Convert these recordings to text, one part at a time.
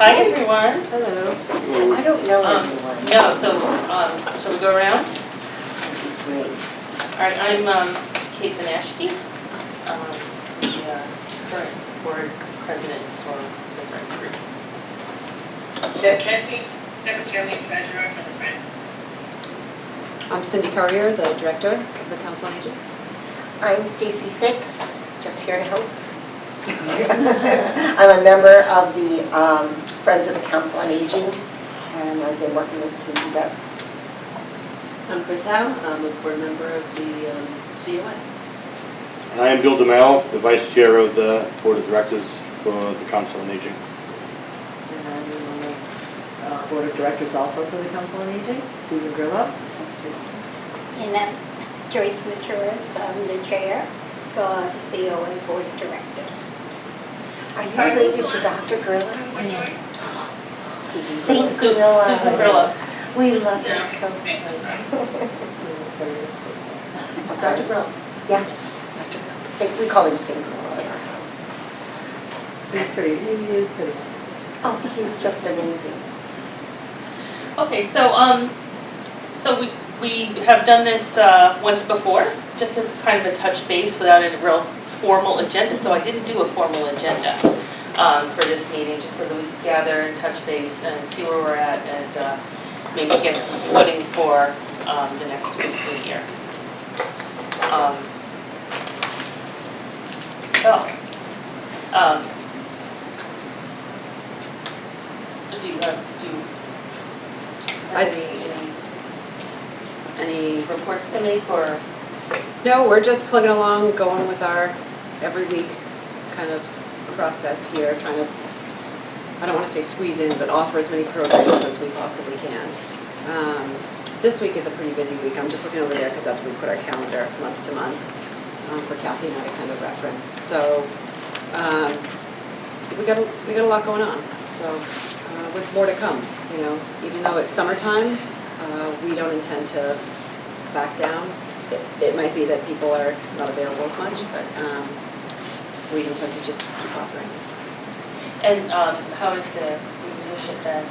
Hi, everyone. Hello. I don't know anyone. No, so, shall we go around? Great. All right, I'm Kate Banashki, the current board president for the Friends Group. Deb Kennedy, Secretary and Treasurer for the Friends. I'm Cindy Currier, the Director of the Council on Aging. I'm Stacy Fix, just here to help. I'm a member of the Friends of the Council on Aging, and I've been working with Kate and Deb. I'm Chris Howe. I'm a board member of the COA. I am Bill DeMel, the Vice Chair of the Board of Directors for the Council on Aging. And I'm on the Board of Directors also for the Council on Aging, Susan Grillo. And I'm Joyce Maturis, I'm the chair for the COA Board of Directors. Are you related to Dr. Grillo? What choice? Saint Grillo. Susan Grillo. We love her so much. Dr. Grillo. Yeah, Dr. Grillo. We call him Saint Grillo at our house. He is pretty much the same. Oh, he's just amazing. Okay, so, we have done this once before, just as kind of a touch base without a real formal agenda, so I didn't do a formal agenda for this meeting, just so that we could gather and touch base and see where we're at and maybe get some footing for the next fiscal year. Do you have any reports to make, or? No, we're just plugging along, going with our every week kind of process here, trying to, I don't want to say squeeze in, but offer as many programs as we possibly can. This week is a pretty busy week. I'm just looking over there because that's where we put our calendar month to month for Kathy and I to kind of reference. So we got a lot going on. So with more to come, you know, even though it's summertime, we don't intend to back down. It might be that people are not available as much, but we intend to just keep offering. And how is the musician band?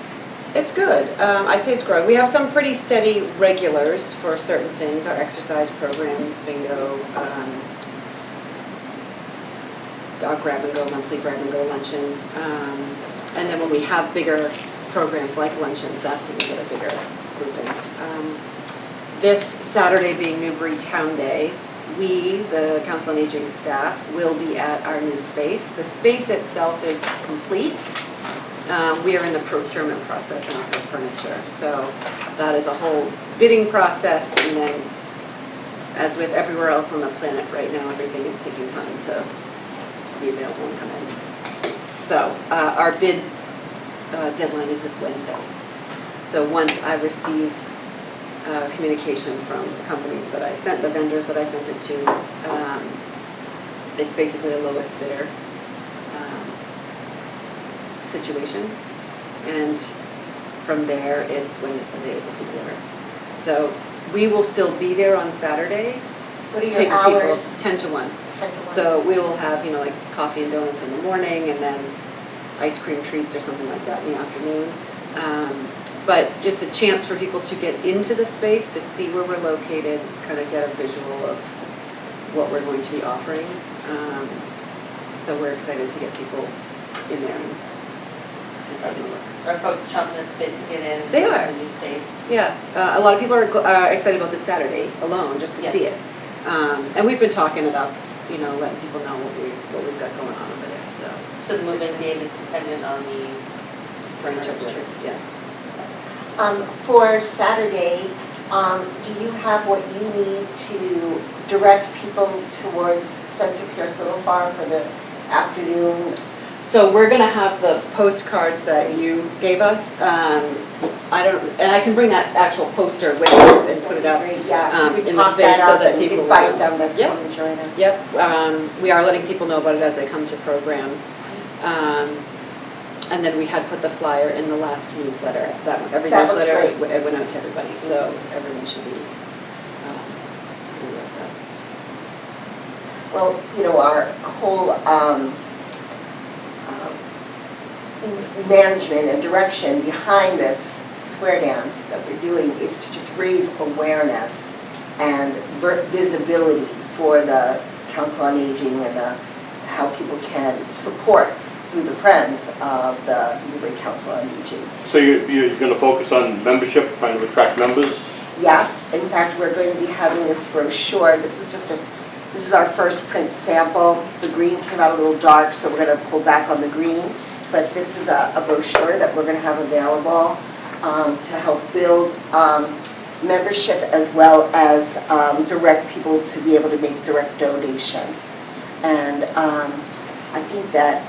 It's good. I'd say it's growing. We have some pretty steady regulars for certain things, our exercise programs, bingo, our grab and go, monthly grab and go luncheon. And then when we have bigger programs like luncheons, that's when we get a bigger grouping. This Saturday being Newbury Town Day, we, the Council on Aging staff, will be at our new space. The space itself is complete. We are in the procurement process now for furniture. So that is a whole bidding process, and then as with everywhere else on the planet right now, everything is taking time to be available and come in. So our bid deadline is this Wednesday. So once I receive communication from the companies that I sent, the vendors that I sent it to, it's basically the lowest bidder situation, and from there it's when they're able to deliver. So we will still be there on Saturday. What are your Taking hours? people 10 to 1. 10 to 1. So we will have, you know, like coffee and donuts in the morning, and then ice cream treats or something like that in the afternoon. But just a chance for people to get into the space, to see where we're located, kind of get a visual of what we're going to be offering. So we're excited to get people in there and taking a look. Are folks chomping at the bit to get in? They are. To the new space? Yeah, a lot of people are excited about this Saturday alone, just to Yeah. see it. And we've been talking about, you know, letting people know what we've got going on over there. So the move-in date is dependent on the Furniture, furniture? yeah. For Saturday, do you have what you need to direct people towards Spencer Pierce Little Farm for the afternoon? So we're gonna have the postcards that you gave us. And I can bring that actual poster with us and put it up Yeah, we in the talk space that so up that and people invite will. them to Yep. come and join us. Yep, we are letting people know about it as they come to programs. And then we had put the flyer in the last newsletter. Every That looked newsletter, great. it went out to everybody, so everyone should be aware of that. Well, you know, our whole management and direction behind this square dance that we're doing is to just raise awareness and visibility for the Council on Aging and how people can support through the Friends of the Newbury Council on Aging. So you're going to focus on membership, trying to attract members? Yes, in fact, we're going to be having this brochure. This is our first print sample. The green came out a little dark, so we're going to pull back on the green. But this is a brochure that we're going to have available to help build membership as well as direct people to be able to make direct donations. And I think that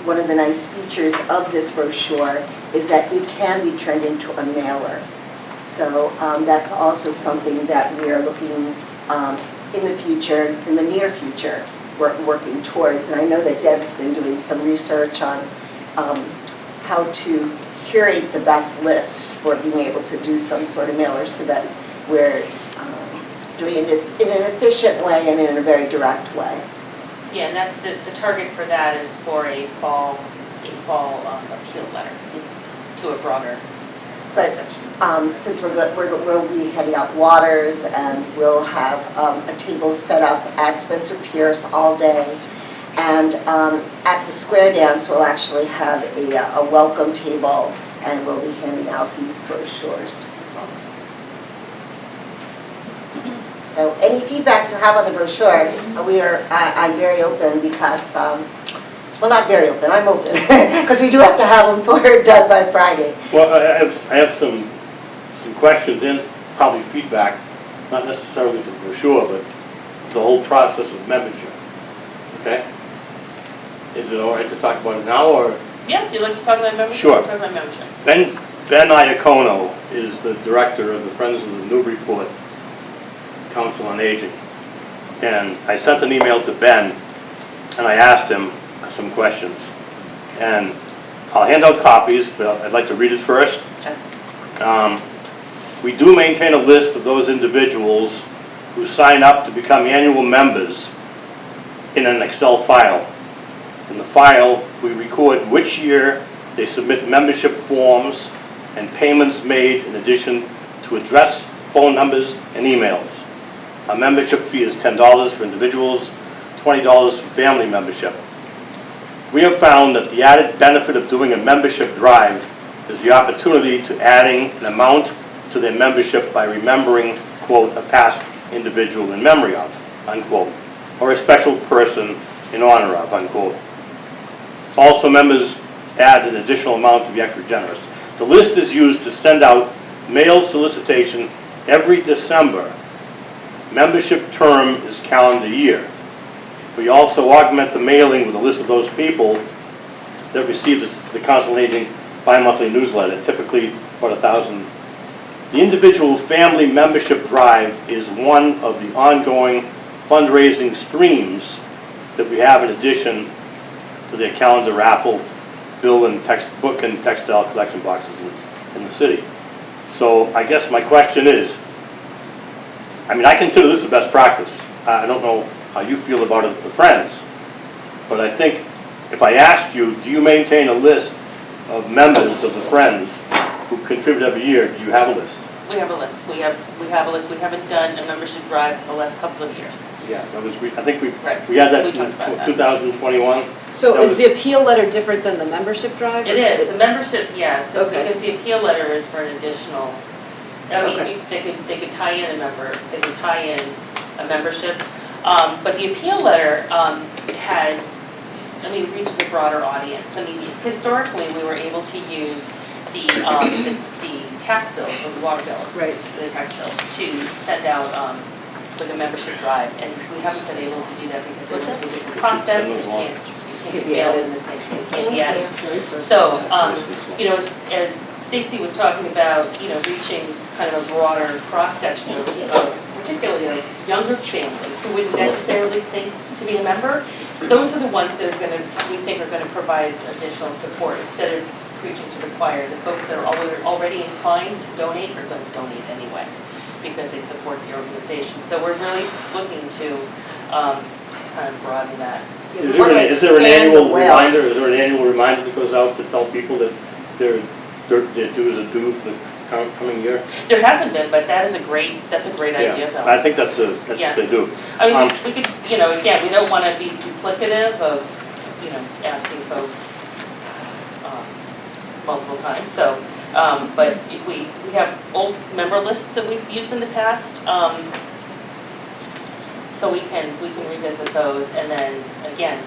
one of the nice features of this brochure is that it can be turned into a mailer. So that's also something that we are looking in the future, in the near future, working towards. And I know that Deb's been doing some research on how to curate the best lists for being able to do some sort of mailer so that we're doing it in an efficient way and in a very direct way. Yeah, and that's the target for that is for a fall appeal letter to a broader But section. since we'll be handing out waters and we'll have a table set up at Spencer Pierce all day. And at the square dance, we'll actually have a welcome table and we'll be handing out these brochures to people. So any feedback you have on the brochure, I'm very open because, well, not very open, I'm open, because we do have to have them done by Friday. Well, I have some questions and probably feedback, not necessarily for the brochure, but the whole process of membership. Okay? Is it all right to talk about it now, or? Yeah, you'd like to talk about membership? Sure. Talk about membership. Ben Iacono is the director of the Friends of the Newburyport Council on Aging. And I sent an email to Ben, and I asked him some questions. And I'll hand out copies, but I'd like to read it first. Okay. We do maintain a list of those individuals who sign up to become annual members in an Excel file. In the file, we record which year they submit membership forms and payments made in addition to address, phone numbers, and emails. A membership fee is $10 for individuals, $20 for family membership. We have found that the added benefit of doing a membership drive is the opportunity to adding an amount to their membership by remembering, quote, a past individual in memory of, unquote, or a special person in honor of, unquote. Also, members add an additional amount to be extra generous. The list is used to send out mail solicitation every December. Membership term is calendar year. We also augment the mailing with a list of those people that receive the Council on Aging bi-monthly newsletter, typically about 1,000. The individual family membership drive is one of the ongoing fundraising streams that we have in addition to their calendar raffle, bill and book and textile collection boxes in the city. So I guess my question is, I consider this the best practice. I don't know how you feel about it at the Friends, but I think if I asked you, do you maintain a list of members of the Friends who contribute every year, do you have a list? We have a list. We have a list. We haven't done a membership drive the last couple of years. Yeah, I think Right. we had that We in talked about that. 2021. So That is was- the appeal letter different than the membership drive? It is, the membership, yeah, Okay. because the appeal letter is for an additional, Okay. they could tie in they could tie in a membership. But the appeal letter reaches a broader audience. Historically, we were able to use the tax bills or the water bills. Right. The tax bills to send out like a membership drive, and we haven't been able to do that because it's a different process, Send and those along. it Can't can't be be mailed added. in the same thing, can't be added. Thank So, as Stacy was talking about, reaching kind of a broader cross-section of particularly of younger families who wouldn't necessarily think to be a member, those are the ones that we think are gonna provide additional support instead of preaching to the choir. The folks that are already inclined to donate are gonna donate anyway because they support the organization. So we're really looking to kind of broaden that Is we want to is there an expand the annual well. reminder, is there an annual reminder that goes out to tell people that their dues are due for the coming year? There hasn't been, but that's a great idea, Yeah, Phil. I think that's Yeah. what they do. I mean, we could, again, we don't want to be duplicative of, asking folks multiple times, so, but we have old member lists that we've used in the past, so we can revisit those, and then, again,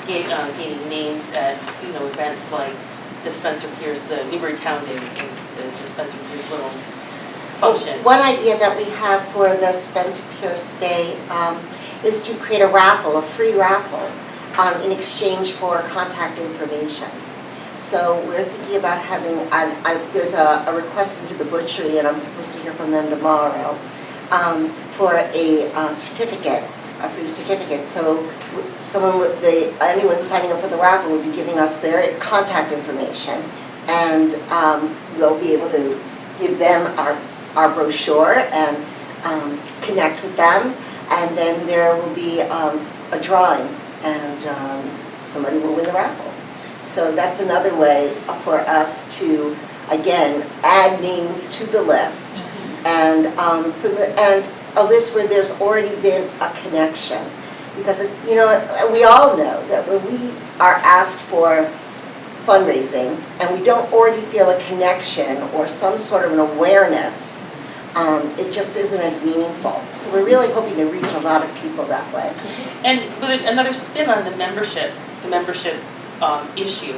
gaining names at, events like the Spencer Pierce, the Newbury Town Day, and the Spencer Pierce little function. One idea that we have for the Spencer Pierce Day is to create a raffle, a free raffle, in exchange for contact information. So we're thinking about having, there's a request into the butchery, and I'm supposed to hear from them tomorrow, for a certificate, a free certificate. So anyone signing up for the raffle would be giving us their contact information, and we'll be able to give them our brochure and connect with them, and then there will be a drawing, and somebody will win the raffle. So that's another way for us to, again, add names to the list, and a list where there's already been a connection. Because it's, we all know that when we are asked for fundraising and we don't already feel a connection or some sort of an awareness, it just isn't as meaningful. So we're really hoping to reach a lot of people that way. And with another spin on the membership issue,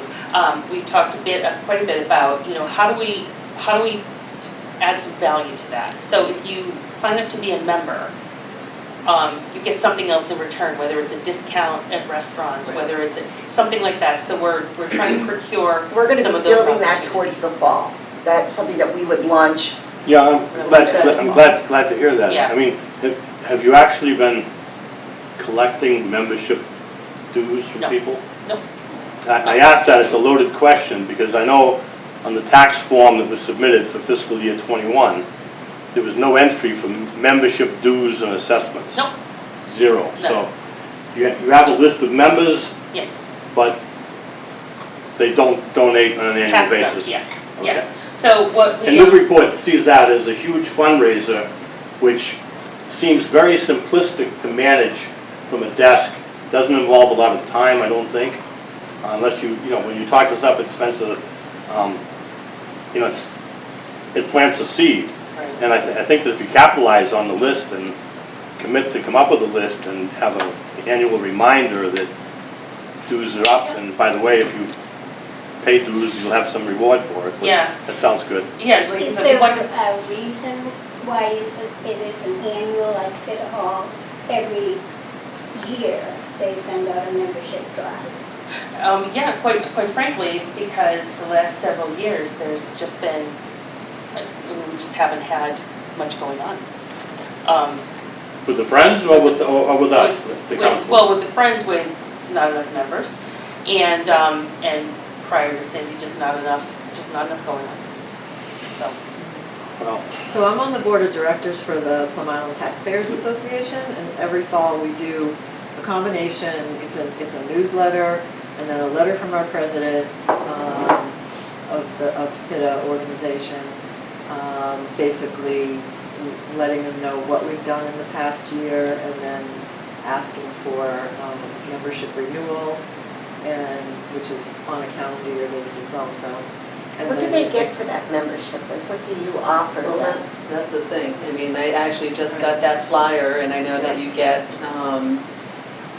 we've talked quite a bit about, how do we add some value to that? So if you sign up to be a member, you get something else in return, whether it's a discount at restaurants, whether it's something like that. So we're trying to procure We're going to some be of those building that towards the fall. That's something that we would launch. Yeah, I'm glad to hear that. Yeah. I mean, have you actually been collecting membership dues from No. people? Nope. I asked that, it's a loaded question, because I know on the tax form that was submitted for fiscal year '21, there was no entry for membership dues and assessments. Nope. Zero. So you have a list of members, Yes. but they don't donate on an annual Past basis. members, yes, Okay. yes. So what we. And Newburyport sees that as a huge fundraiser, which seems very simplistic to manage from a desk. Doesn't involve a lot of time, I don't think, unless when you talk us up at Spencer, it plants a seed. Right. And I think that if you capitalize on the list and commit to come up with a list and have an annual reminder that dues are up, and by the way, if you pay dues, you'll have some reward for it. But Yeah. that sounds good. Yeah, like, Is so there we want to. a reason why it is an annual, like Fit Hall, every year they send out a membership drive? Yeah, quite frankly, it's because the last several years, there's just been, we just haven't had much going on. With the Friends or with us, the council? Well, with the Friends, with not enough members, and prior to Cindy, just not enough going on. So, Well, So I'm on the board of directors for the Plum Island Taxpayers Association, and every fall we do a combination. It's a newsletter, and then a letter from our president of the PITA organization, basically letting them know what we've done in the past year, and then asking for membership renewal, and which is on a calendar year basis also. And What do then- they get for that membership? Like, what do you offer Well, them? that's the thing. I mean, I actually just got that flyer, and I know that you get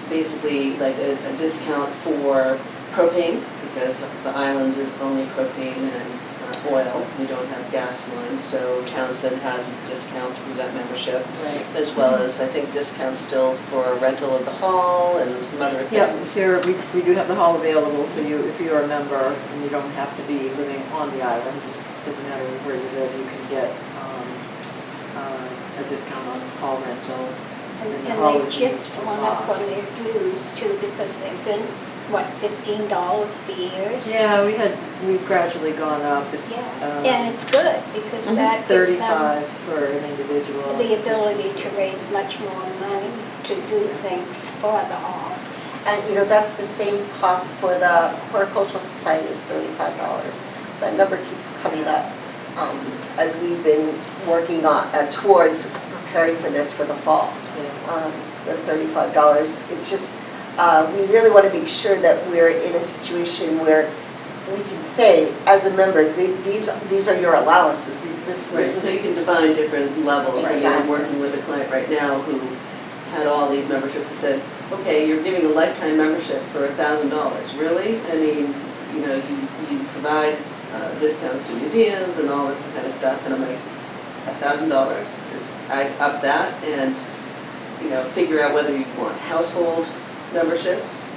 basically like a discount for propane, because the island is only propane and oil. We don't have gas lines, so Townsend has a discount through that membership, right. as well as, I think, discounts still for rental of the hall and some other Yeah, things. so we do have the hall available, so if you're a member and you don't have to be living on the island, doesn't matter where you live, you can get a discount on hall rental. And the hall they is just used a went lot. up on their dues too, because they've been, $15 for years? Yeah, we've gradually gone up. It's And it's good, because that gives them 35 for an individual. the ability to raise much more money to do things for the hall. And, you know, that's the same cost for the Horticultural Society is $35. That number keeps coming up as we've been working on, towards preparing for this for the fall. The $35, it's just, we really want to make sure that we're in a situation where we can say, as a member, these are your allowances, this Right, is. so you can define different levels. I mean, I'm Exactly. working with a client right now who had all these memberships and said, okay, you're giving a lifetime membership for $1,000. Really? I mean, you know, you provide discounts to museums and all this kind of stuff, and I'm like, $1,000. I up that and, you know, figure out whether you want household memberships.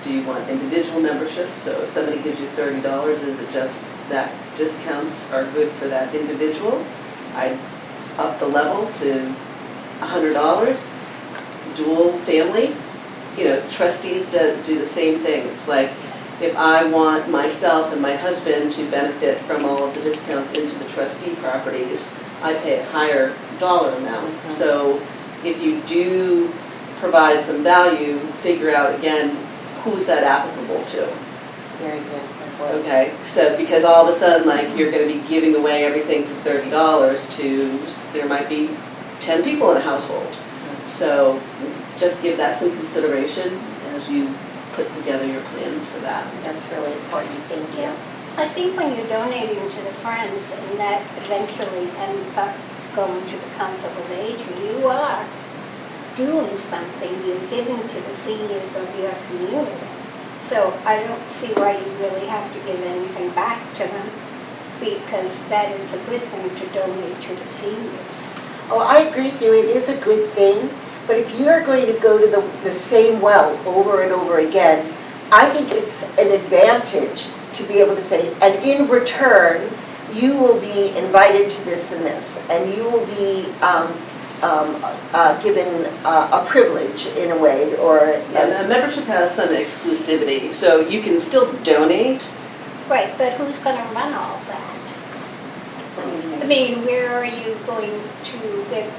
Do you want individual memberships? So if somebody gives you $30, is it just that discounts are good for that individual? I up the level to $100. Dual family, you know, trustees do the same thing. It's like, if I want myself and my husband to benefit from all of the discounts into the trustee properties, I pay a higher dollar amount. So if you do provide some value, figure out again, who's that applicable to? Very good. Okay, so because all of a sudden, like, you're gonna be giving away everything for $30 to, there might be 10 people in a household. So just give that some consideration as you put together your plans for that. That's really important, thank you. I think when you're donating to the Friends and that eventually ends up going to the Council of Aging, you are doing something, you're giving to the seniors of your community. So I don't see why you really have to give anything back to them, because that is a good thing to donate to the seniors. Oh, I agree with you, it is a good thing, but if you are going to go to the same well over and over again, I think it's an advantage to be able to say, and in return, you will be invited to this and this, and you will be given a privilege in a way, or And a membership has some exclusivity, so you can still donate. Right, but who's gonna run all that? I mean, where are you going to get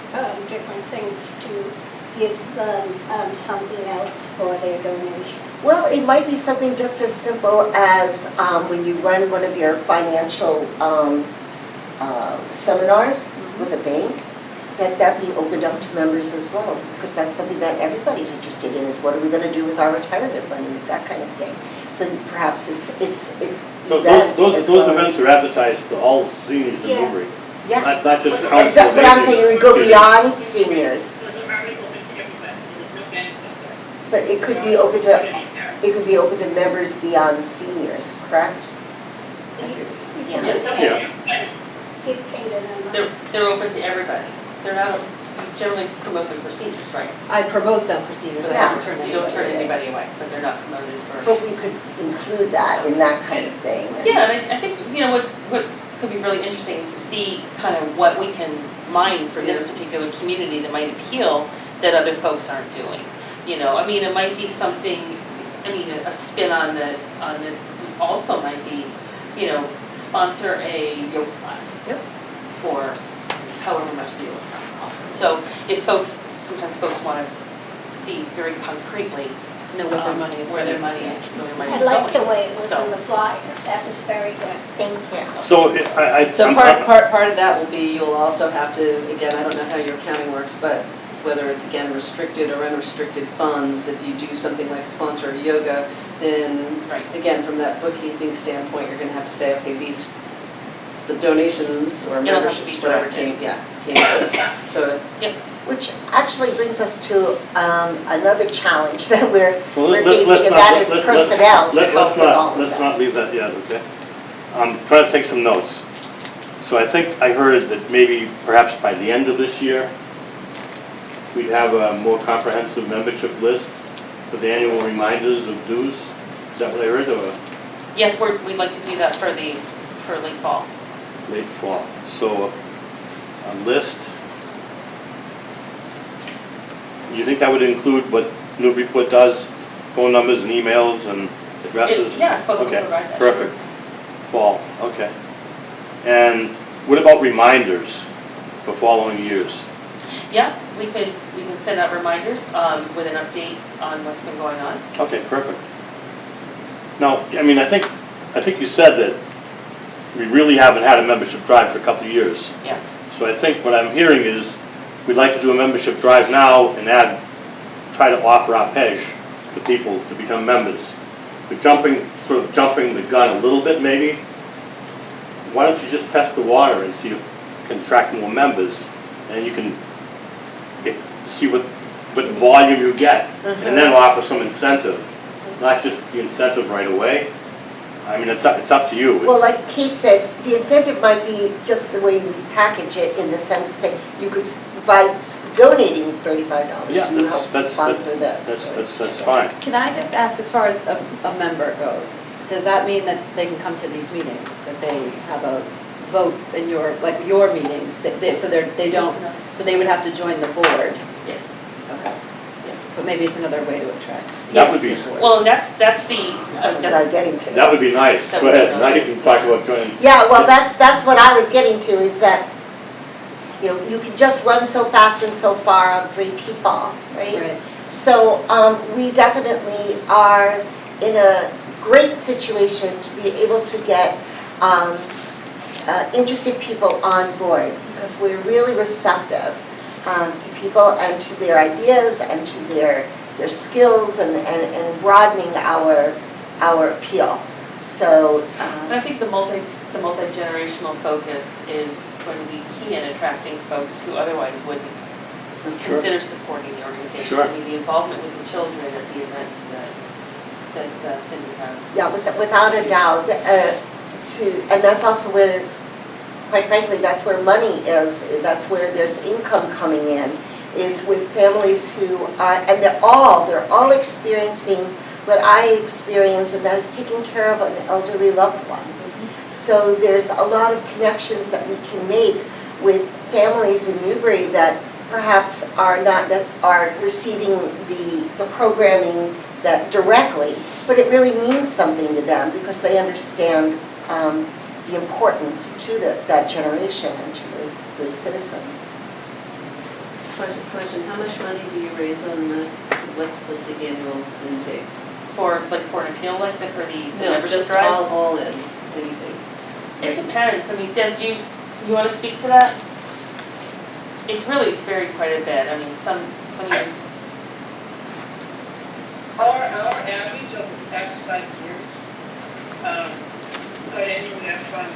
different things to give them something else for their donation? Well, it might be something just as simple as when you run one of your financial seminars with a bank, that be opened up to members as well, because that's something that everybody's interested in, is what are we going to do with our retirement money, that kind of thing. So perhaps it's So event those as well events as. are advertised to all seniors in Yeah. Newbury, Yes, not just but council of I'm saying it aging. would go beyond seniors, Those are already open to everybody, so there's no benefit there. but it could be open to, it could be open to members beyond seniors, correct? You Yeah. can It's just okay. Yeah. give Kate a number. They're open to everybody. They're not, you generally promote them for seniors, right? I promote them for seniors, I Yeah. don't turn You don't turn anybody away. anybody away, but they're not promoted for. But we could include that in that kind of thing. Yeah, and I think, you know, what could be really interesting is to see kind of what we can mine for this Yeah. particular community that might appeal that other folks aren't doing. You know, I mean, it might be something, I mean, a spin on this also might be, you know, sponsor a yoga class. Yep. For however much the yoga class costs. So if sometimes folks want to see very concretely Know what their money is where their going. money is, where their money I is going. like the way it was So- in the flyer, that was very good. Thank you. So So I'm- part of that will be, you'll also have to, again, I don't know how your accounting works, but whether it's again restricted or unrestricted funds, if you do something like sponsor yoga, then Right. again, from that bookkeeping standpoint, you're gonna have to say, okay, the donations or It'll have to memberships, be whatever directed. came out. So Which actually brings us to another challenge that we're Well, we're let's facing, and not- that is let's- personnel to let's help with all not, of let's that. not leave that yet, okay? I'm trying to take some notes. So I think I heard that maybe perhaps by the end of this year, we'd have a more comprehensive membership list for the annual reminders of dues. Is that what I heard, or Yes, we'd like to do that for late fall. late fall? So a list. You think that would include what Newburyport does, phone numbers and emails and addresses? Yeah, folks will Okay, provide that. perfect. Fall, okay. And what about reminders for following years? Yeah, we can send out reminders with an update on what's been going on. Okay, perfect. Now, I mean, I think you said that we really haven't had a membership drive for a couple of years. Yeah. So I think what I'm hearing is, we'd like to do a membership drive now and try to offer our pledge to people to become members. We're sort of jumping the gun a little bit maybe. Why don't you just test the water and see if you can attract more members, and you can see what volume you get, and then offer some incentive, not just the incentive right away. I mean, it's up to you. Well, like Kate said, the incentive might be just the way we package it, in the sense of saying, you could, by donating $35, Yeah, you help to that's sponsor this. That's fine. Can I just ask, as far as a member goes, does that mean that they can come to these meetings, that they have a vote in your meetings, so they would have to join the board? Yes. Okay. Yes. But maybe it's another way to attract. That would be, Well, and that's the, That was I getting to. that would be nice. That Go would be ahead, now you nice. can talk about joining. Yeah, well, that's what I was getting to, is that, you know, you can just run so fast and so far on 3 people, right? So we definitely are in a great situation to be able to get interested people on board, because we're really receptive to people and to their ideas and to their skills, and broadening our appeal. So and I think the multi-generational focus is going to be key in attracting folks who otherwise wouldn't Sure. consider supporting the organization. Sure. I mean, the involvement with the children at the events that Cindy has. yeah, without a doubt, and that's also where, quite frankly, that's where money is, that's where there's income coming in, is with families who are, and they're all experiencing what I experience, and that is taking care of an elderly loved one. So there's a lot of connections that we can make with families in Newbury that perhaps are receiving the programming that directly, but it really means something to them because they understand the importance to that generation and to those citizens. Question, how much money do you raise on what's the annual intake? For an appeal like that, for the No, membership just drive? all in, anything. It depends. I mean, Deb, you want to speak to that? It's really varied quite a bit. I mean, some years. Our average over the past 5 years, put anywhere from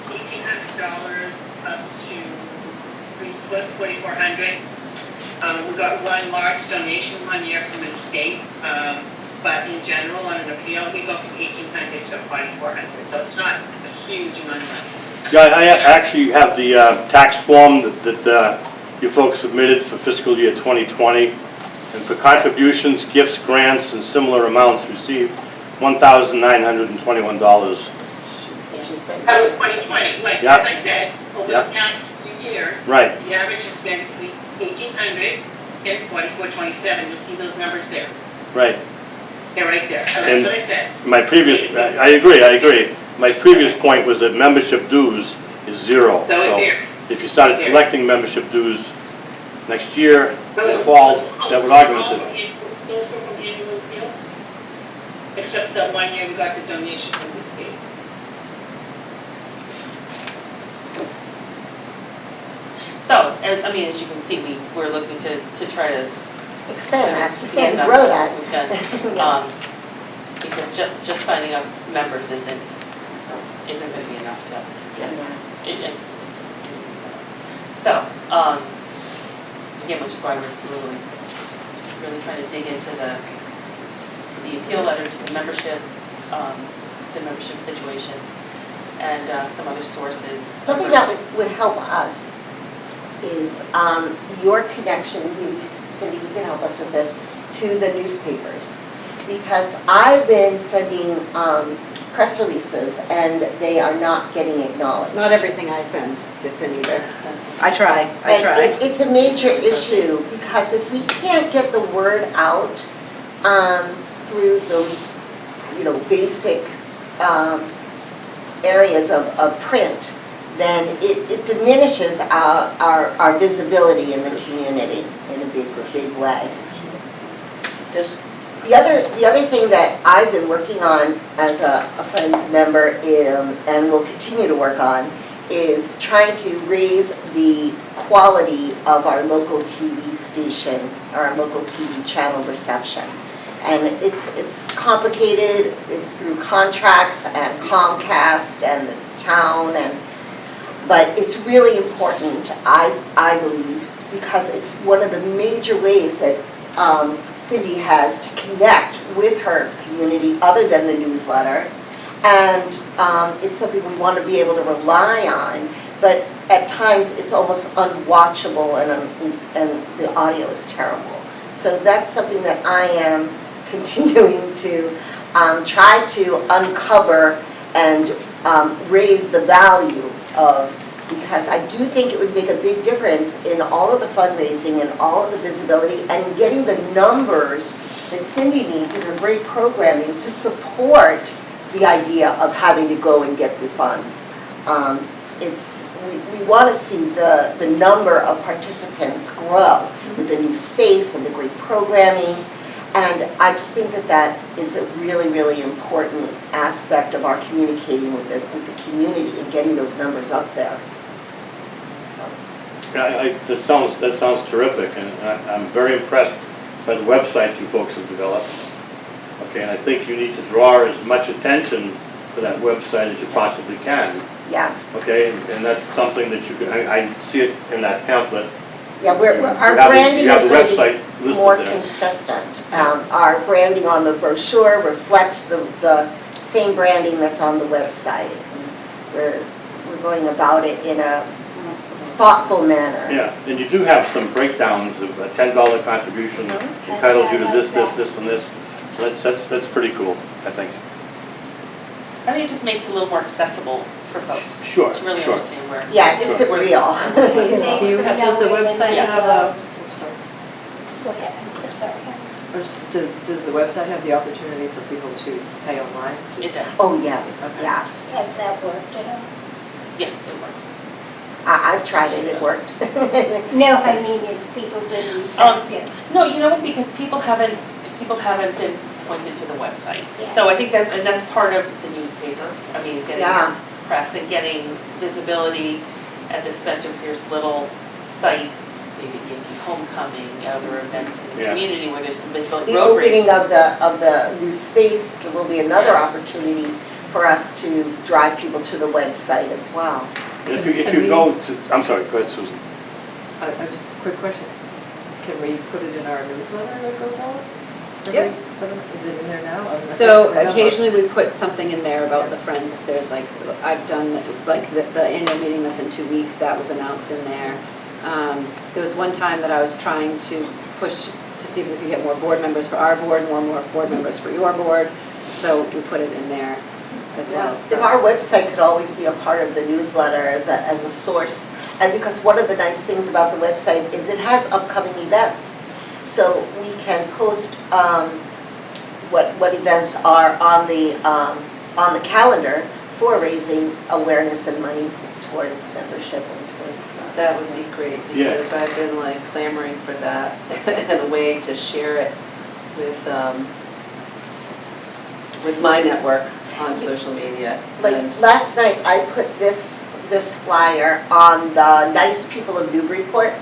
$1,800 up to $4,400. We got one large donation one year from the state, but in general, on an appeal, we go from $1,800 to $4,400, so it's not a huge amount of money. Yeah, I actually have the tax form that you folks submitted for fiscal year 2020. And for contributions, gifts, grants, and similar amounts received, $1,921. She said. That was 2020, like, Yeah. as I said, over Yeah. the past few years, Right, the average has been between 1,800 and 4,427, you'll see those numbers there, right. they're right there, so that's And- what I said. My previous, I agree. My previous point was that membership dues is 0. So it there. If you started It collecting membership dues next year, Those- fall, those- that would those augment all it. from those were from annual appeals, except for that one year we got the donation from the state. So, I mean, as you can see, we're looking to try to Expand that, expand and grow what that. we've done. Yes. Because just signing up members isn't going to be enough to, Yeah. it isn't enough. So, again, which is why we're really trying to dig into the appeal letter, to the membership situation, and some other sources. Something that would help us is your connection, maybe Cindy, you can help us with this, to the newspapers. Because I've been sending press releases and they are not getting acknowledged. Not everything I send gets in either. I try. And it's a major issue because if we can't get the word out through those, basic areas of print, then it diminishes our visibility in the community in a big way. This, The other thing that I've been working on as a Friends member and will continue to work on is trying to raise the quality of our local TV station, our local TV channel reception. And it's complicated, it's through contracts and Comcast and the town, but it's really important, I believe, because it's one of the major ways that Cindy has to connect with her community other than the newsletter. And it's something we want to be able to rely on, but at times it's almost unwatchable and the audio is terrible. So that's something that I am continuing to try to uncover and raise the value of, because I do think it would make a big difference in all of the fundraising and all of the visibility and getting the numbers that Cindy needs in her great programming to support the idea of having to go and get the funds. We want to see the number of participants grow with the new space and the great programming. And I just think that is a really, really important aspect of our communicating with the community and getting those numbers up there. So. Yeah, that sounds terrific, and I'm very impressed by the website you folks have developed. Okay, and I think you need to draw as much attention to that website as you possibly can. Yes. Okay, and that's something that you can, I see it in that pamphlet. Yeah, our branding is going to be more consistent. Our branding on the brochure reflects the same branding that's on the website. We're going about it in a thoughtful manner. Yeah, and you do have some breakdowns of a $10 contribution entitles you to this, and this. That's pretty cool, I think. I think it just makes it a little more accessible for folks. Sure, to really sure. understand where. Yeah, it makes it real. Does the website have Look at it, sorry. does the website have the opportunity for people to pay online? It does. Oh, yes, Okay. yes. Has that worked at all? Yes, it works. I've tried it, it worked. No, I mean, if people did receptive. No, you know what, because people haven't been pointed to the website. Yeah. So I think that's part of the newspaper. I mean, getting Yeah. press and getting visibility at the Spencer Pierce Little site, maybe Yankee Homecoming, other events in the Yeah. community where there's some visibility. The Road opening races. of the new space, there will be another opportunity for us to drive people to the website as well. And if you go to, I'm sorry, go ahead, Susan. I just, quick question. Can we put it in our newsletter that goes out? Yep. Is it in there now? I mean, I So can't remember. occasionally we put something in there about the Friends, if there's like, I've done like the annual meeting that's in 2 weeks, that was announced in there. There was one time that I was trying to push to see if we could get more board members for our board, more board members for your board, so we put it in there as well. If our website could always be a part of the newsletter as a source, and because one of the nice things about the website is it has upcoming events. So we can post what events are on the calendar for raising awareness and money towards membership and towards. that would be great, Yeah. because I've been like clamoring for that and a way to share it with my network on social media. Like And last night, I put this flyer on the Nice People of Newburyport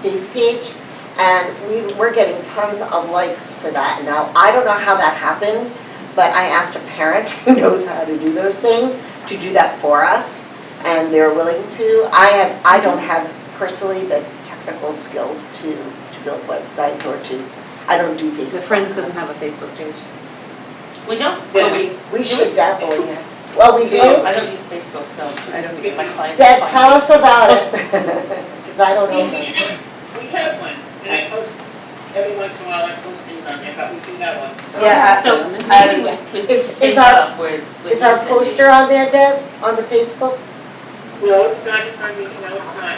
face page, and we're getting tons of likes for that. Now, I don't know how that happened, but I asked a parent who knows how to do those things to do that for us, and they're willing to. I don't have personally the technical skills to build websites or I don't do Facebook. The Friends doesn't have a Facebook page. We don't, but We should definitely have. Well, we do. I don't use Facebook, so I don't get my clients. Deb, to find tell me. us about it, because I don't know. We have one, and I post, every once in a while I post things on there, but we do have one. Yeah, So I- maybe we could Is sync our- up with Is our Cindy. poster on there, Deb, on the Facebook? No, it's not, it's on me, no, it's not.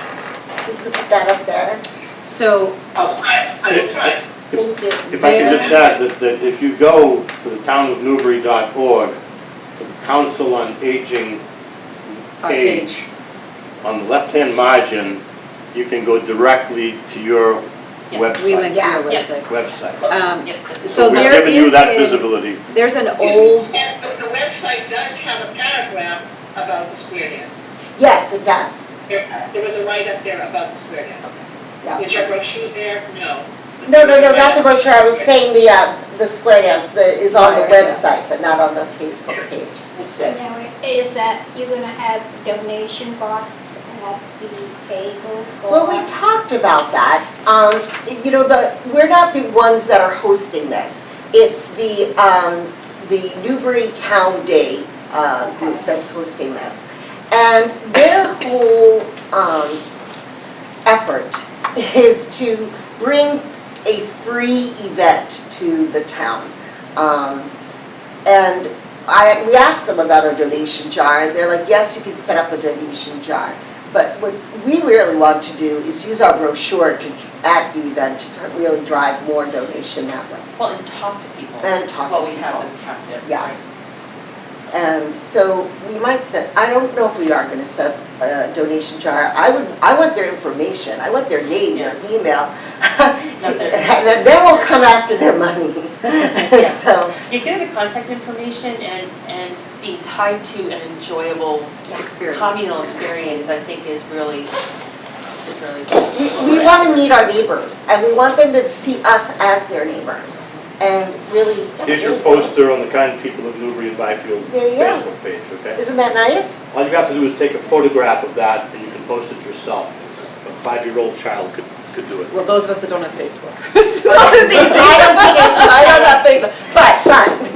We could put that up there. So I will try. Thank you. If I could just add that if you go to the townofnewbury.org, to the Council on Aging page, on the left-hand margin, you can go directly to your Yeah. We website. link to your Yeah. website. Website. Yep, that's So we're there giving you is that a- visibility. There's an You old, see, and the website does have a paragraph about the square dance. Yes, it does. There was a write-up there about the square dance. Yeah. Is your brochure there? No. No, not the brochure, I was saying the square dance that is on the Flyer, yeah. website, but not on the Facebook page. Now, is that you're gonna have donation box at the table? Well, we talked about that. You know, we're not the ones that are hosting this. It's the Newbury Town Day group that's hosting this. And their whole effort is to bring a free event to the town. And we asked them about a donation jar, and they're like, yes, you can set up a donation jar. But what we really want to do is use our brochure at the event to really drive more donation that way. Well, and talk to people. And talk to While we have people. them captive. Yes. And so we might set, I don't know if we are going to set up a donation jar. I want their information. I want their name, their email. Not their- And then we'll come after their money. So, You get the contact information and being tied to an enjoyable experience. communal experience, I think is really we want to meet our neighbors, and we want them to see us as their neighbors, and really. Here's your poster on the kind people of Newbury and Byfield There you go. Facebook page, okay? Isn't that nice? All you have to do is take a photograph of that and you can post it yourself. A 5-year-old child could do it. Well, those of us that don't have Facebook. It's not as easy. I don't think it's- I don't have Facebook, but,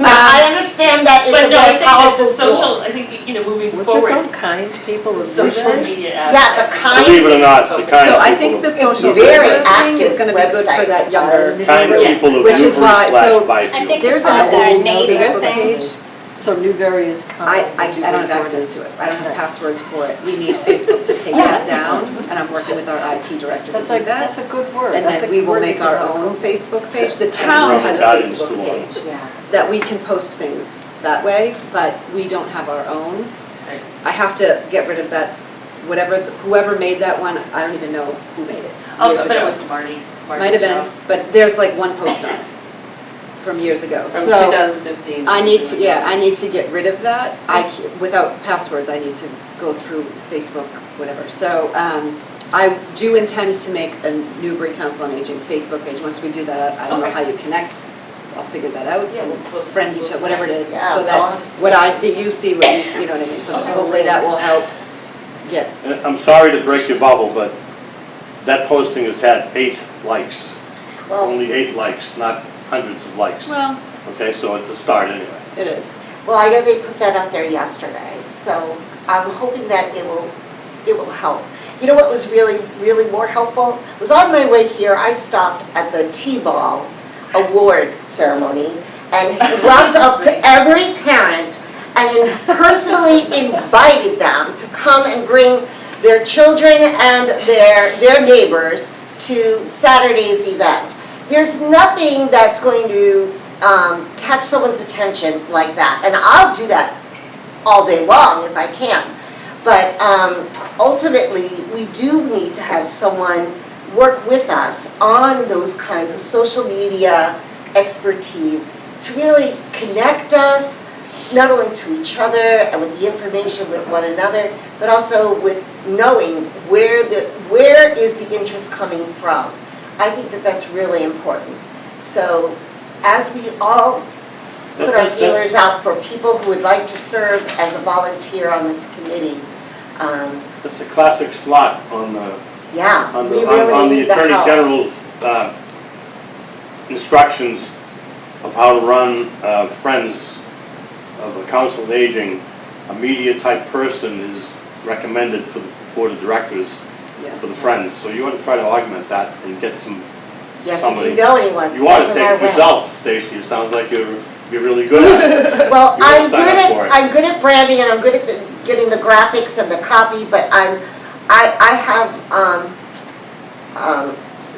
I understand that it's a But no, I very think that powerful the tool. social, I think, moving What's it forward, called? Kind people of social Newbury? media Yeah, aspect. the kind. Believe it or not, the kind so of I think people the of It's social very media thing is active gonna be good for website. that younger. kind of Yes. people of Which is Newbury why- slash so- I Byfield. think There's it's an on our old neighbor Facebook thing. page. So Newbury is kind. I don't have access to it. I don't have passwords for it. We need Facebook to take that Yes. down, and I'm working with our IT director to That's do like, that. that's a good word. And That's then a we will word make to our know. own Facebook page. The town Run has a Italians Facebook too long. page Yeah. that we can post things that way, but we don't have our own. Right. I have to get rid of that, whoever made that one, I don't even know who made it. Oh, years but it ago. was Marty. Might have been, but there's like one post on it from years ago. From So 2015. I need to get rid of that. Without passwords, I need to go through Facebook, whatever. So I do intend to make a Newbury Council on Aging Facebook page. Once we do that, I don't know Okay. how you connect. I'll figure that out. Yeah, We'll friend each other, whatever it is, Yeah, so that what I see, you see, what you see, you know what I mean? So Okay. hopefully that will help get, And I'm sorry to break your bubble, but that posting has had 8 likes. Well, Only 8 likes, not hundreds of likes. well, Okay, so it's a start anyway. it is. well, I know they put that up there yesterday, so I'm hoping that it will help. You know what was really, really more helpful? Was on my way here, I stopped at the T-ball award ceremony and walked up to every parent and personally invited them to come and bring their children and their neighbors to Saturday's event. There's nothing that's going to catch someone's attention like that, and I'll do that all day long if I can. But ultimately, we do need to have someone work with us on those kinds of social media expertise to really connect us, not only to each other and with the information with one another, but also with knowing where is the interest coming from. I think that that's really important. So as we all put our That's- feelers out for people who would like to serve as a volunteer on this committee, It's a classic slot on the yeah, on we the, really on the need the Attorney help. General's instructions of how to run Friends of the Council of Aging. A media type person is recommended for the Board of Directors Yeah. for the Friends. So you want to try to augment that and get some, Yes, if somebody. you know anyone, You want send to them take our it way. yourself, Stacy. It sounds like you're really good at it. Well, You wanna I'm sign good up for it. I'm good at branding and I'm good at getting the graphics and the copy, but I have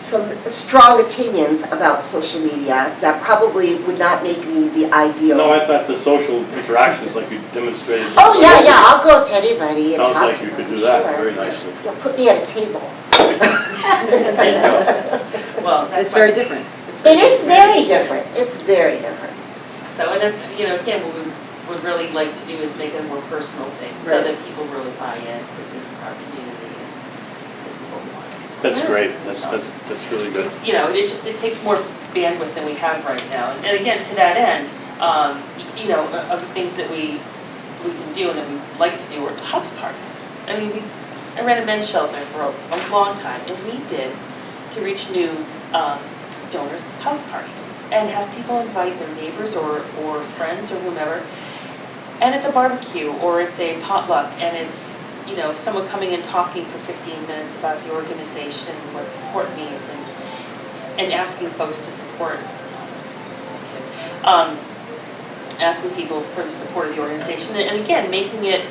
some strong opinions about social media that probably would not make me the ideal. No, I thought the social interactions like you demonstrated. Oh, yeah, I'll go up to anybody and Sounds talk like to you them, could do that sure. very nicely. Yeah, put me at a table. Well, that's It's very why- different. It is very different, it's very different. So, and it's, again, what we would really like to do is make it a more personal thing, so Right. that people really buy in, that this is our community and this is what we want. That's Yeah. great, that's really good. It takes more bandwidth than we have right now. And again, to that end, of the things that we can do and that we like to do are house parties. I mean, I ran a men's shelter for a long time, and we did, to reach new donors, house parties. And have people invite their neighbors or friends or whomever. And it's a barbecue, or it's a potluck, and it's, someone coming and talking for 15 minutes about the organization, what support needs, and asking folks to support, asking people for the support of the organization. And again, making it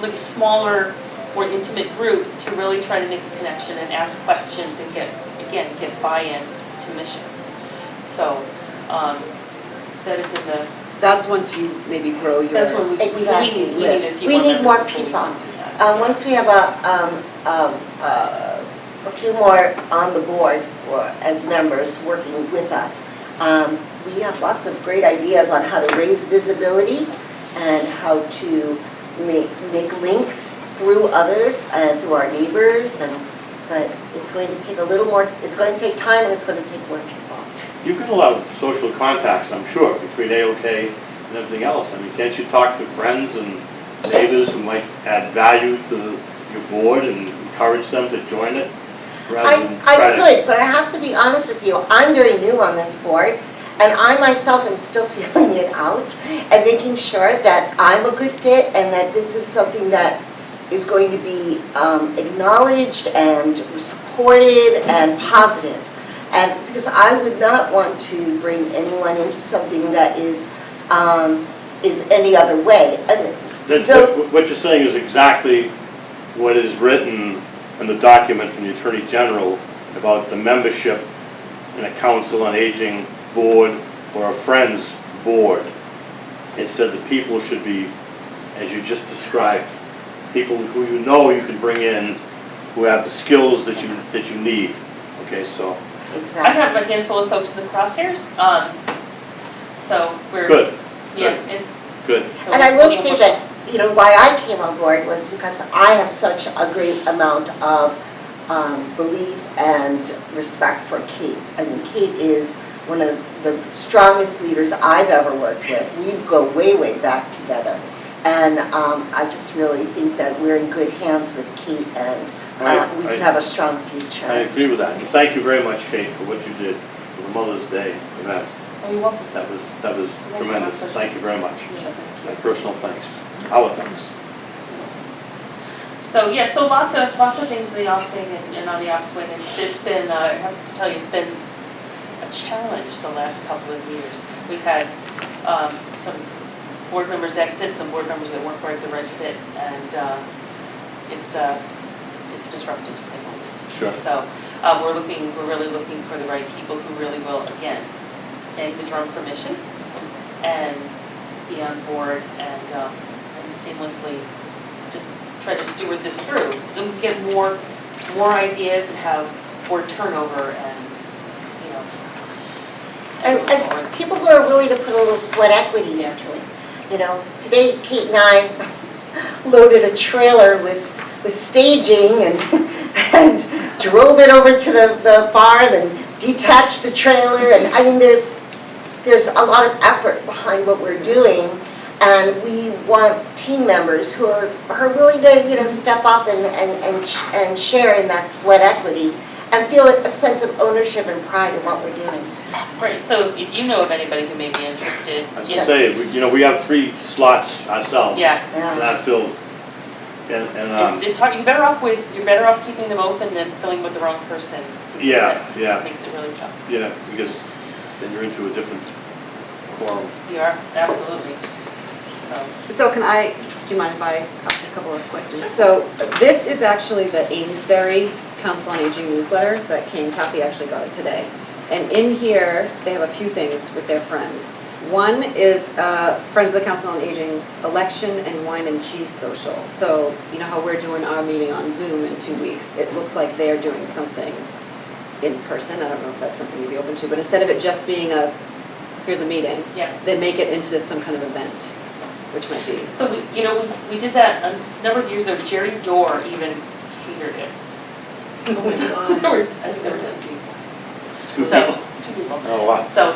like a smaller, more intimate group to really try to make a connection and ask questions and get buy-in to mission. So, that is in the, That's once you maybe grow your. that's when we Exactly, need yes. a few We need more members before we people. can do that. Once we have a few more on the board or as members working with us, we have lots of great ideas on how to raise visibility and how to make links through others and through our neighbors, but it's going to take a little more, it's going to take time and it's going to take more people. You've got a lot of social contacts, I'm sure, between AOK and everything else. I mean, can't you talk to friends and neighbors who might add value to your board and encourage them to join it? Rather than I try to- could, but I have to be honest with you, I'm very new on this board, and I myself am still feeling it out and making sure that I'm a good fit and that this is something that is going to be acknowledged and supported and positive. And because I would not want to bring anyone into something that is any other way. And What you're saying is exactly what is written in the document from the Attorney General about the membership in a council on aging board or a friends board. It said that people should be, as you just described, people who you can bring in, who have the skills that you need. Okay, so exactly. I have a handful of folks in the crosshairs, so we're. good, Yeah. good. So And I will we're say pushing. that, why I came on board was because I have such a great amount of belief and respect for Kate. I mean, Kate is one of the strongest leaders I've ever worked with. We go way, way back together. And I just really think that we're in good hands with Kate, and we can have a strong future. I agree with that. And thank you very much, Kate, for what you did for the Mother's Day event. Oh, you're welcome. That was tremendous. Thank you very much. Sure. My personal thanks. Our thanks. So, yeah, so lots of things in the offing and on the upswing. It's been, I have to tell you, it's been a challenge the last couple of years. We've had some board members exit, some board members that weren't quite the right fit, and it's disruptive to say the least. Sure. So we're really looking for the right people who really will, again, bang the drum for mission and be on board and seamlessly just try to steward this through. Then we get more ideas and have more turnover and, And people who are willing to put a little sweat equity into it. Today Kate and I loaded a trailer with staging and drove it over to the farm and detached the trailer. And I mean, there's a lot of effort behind what we're doing. And we want team members who are willing to, step up and share in that sweat equity and feel a sense of ownership and pride in what we're doing. Right, so if you know of anybody who may be interested. As I say, we have 3 slots ourselves. Yeah, Not filled. And it's hard, you're better off keeping them open than filling with the wrong person. because Yeah, that Makes it really tough. yeah, because then you're into a different quorum. You are, absolutely. So do you mind if I ask a couple of questions? So this is actually the Amesbury Council on Aging newsletter that came, Kathy actually got it today. And in here, they have a few things with their friends. One is Friends of the Council on Aging election and wine and cheese social. So you know how we're doing our meeting on Zoom in 2 weeks? It looks like they're doing something in person. I don't know if that's something you'd be open to, but instead of it just being here's a meeting, Yeah. they make it into some kind of event, which might be. So we did that a number of years ago. Jerry Dorr even catered it. Oh my God. I think there were 2 people. Two So, people. 2 people. Oh, wow. So,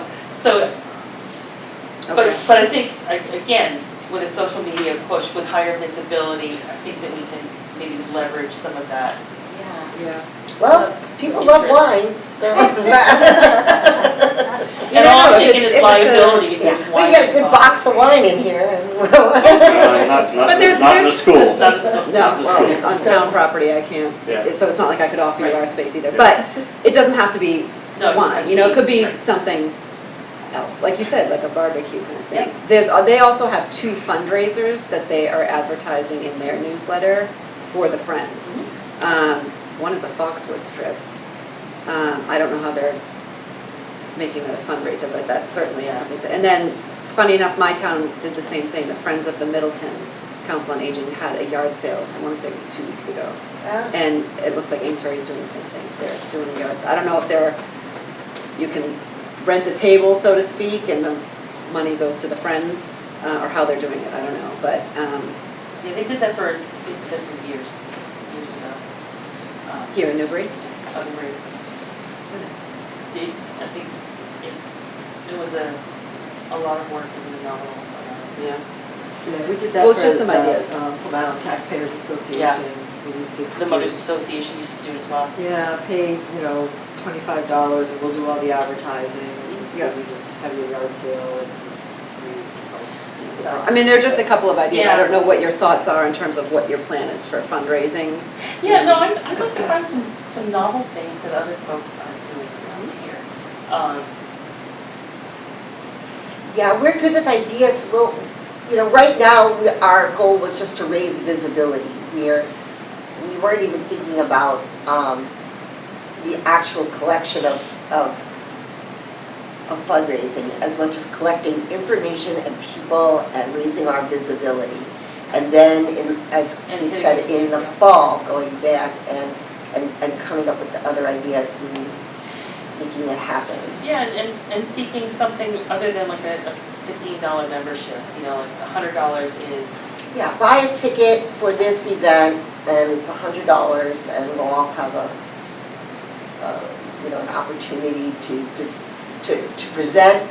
Okay. but I think, again, with a social media push, with higher visibility, I think that we can maybe leverage some of that. Yeah. Yeah. Well, people love Interest. wine, so. You And don't all know, I'm if thinking it's- is if it's a- liability if Yeah, there's wine. we get a good involved. box of wine in here and we'll. Not But there's- in the school. Not the school. No, well, Understood. on town property, I can't, Yeah. so it's not like I could offer you Right. our space either. Yeah. But it doesn't have to be No, it doesn't have wine, to you know, it could be right. something else, like you said, like a barbecue kind of thing. Yeah. They also have 2 fundraisers that they are advertising in their newsletter for the Friends. One is a Foxwoods trip. I don't know how they're making that a fundraiser, but that certainly is Yeah. something to, and then, funny enough, my town did the same thing. The Friends of the Middleton Council on Aging had a yard sale, I want to say it was 2 weeks ago. And it looks like Amesbury's doing the same thing. They're doing a yard sale. I don't know if you can rent a table, so to speak, and the money goes to the Friends, or how they're doing it, I don't know. But, Yeah, they did that for years ago. here in Newbury, On the roof. I think it was a lot of work and phenomenal. yeah. Yeah, we did Well, that it's for just some ideas. the Plum Island Taxpayers Association. Yeah. We used to The do- Mothers Association used to do it as well. Yeah, pay, $25 and we'll do all the advertising. Yeah. And we just have your yard sale and So- I mean, there are just a couple of ideas. I Yeah. don't know what your thoughts are in terms of what your plan is for fundraising. Yeah, no, I'd like to find some novel things that other folks aren't doing around here. Yeah, we're good with ideas. Well, right now, our goal was just to raise visibility. We weren't even thinking about the actual collection of fundraising as much as collecting information and people and raising our visibility. And then, as And Pete said, hitting- in the fall, going back and coming up with the other ideas and making it happen. Yeah, and seeking something other than like a $15 membership, like $100 is, Yeah, buy a ticket for this event, and it's $100, and we'll all have an opportunity to to present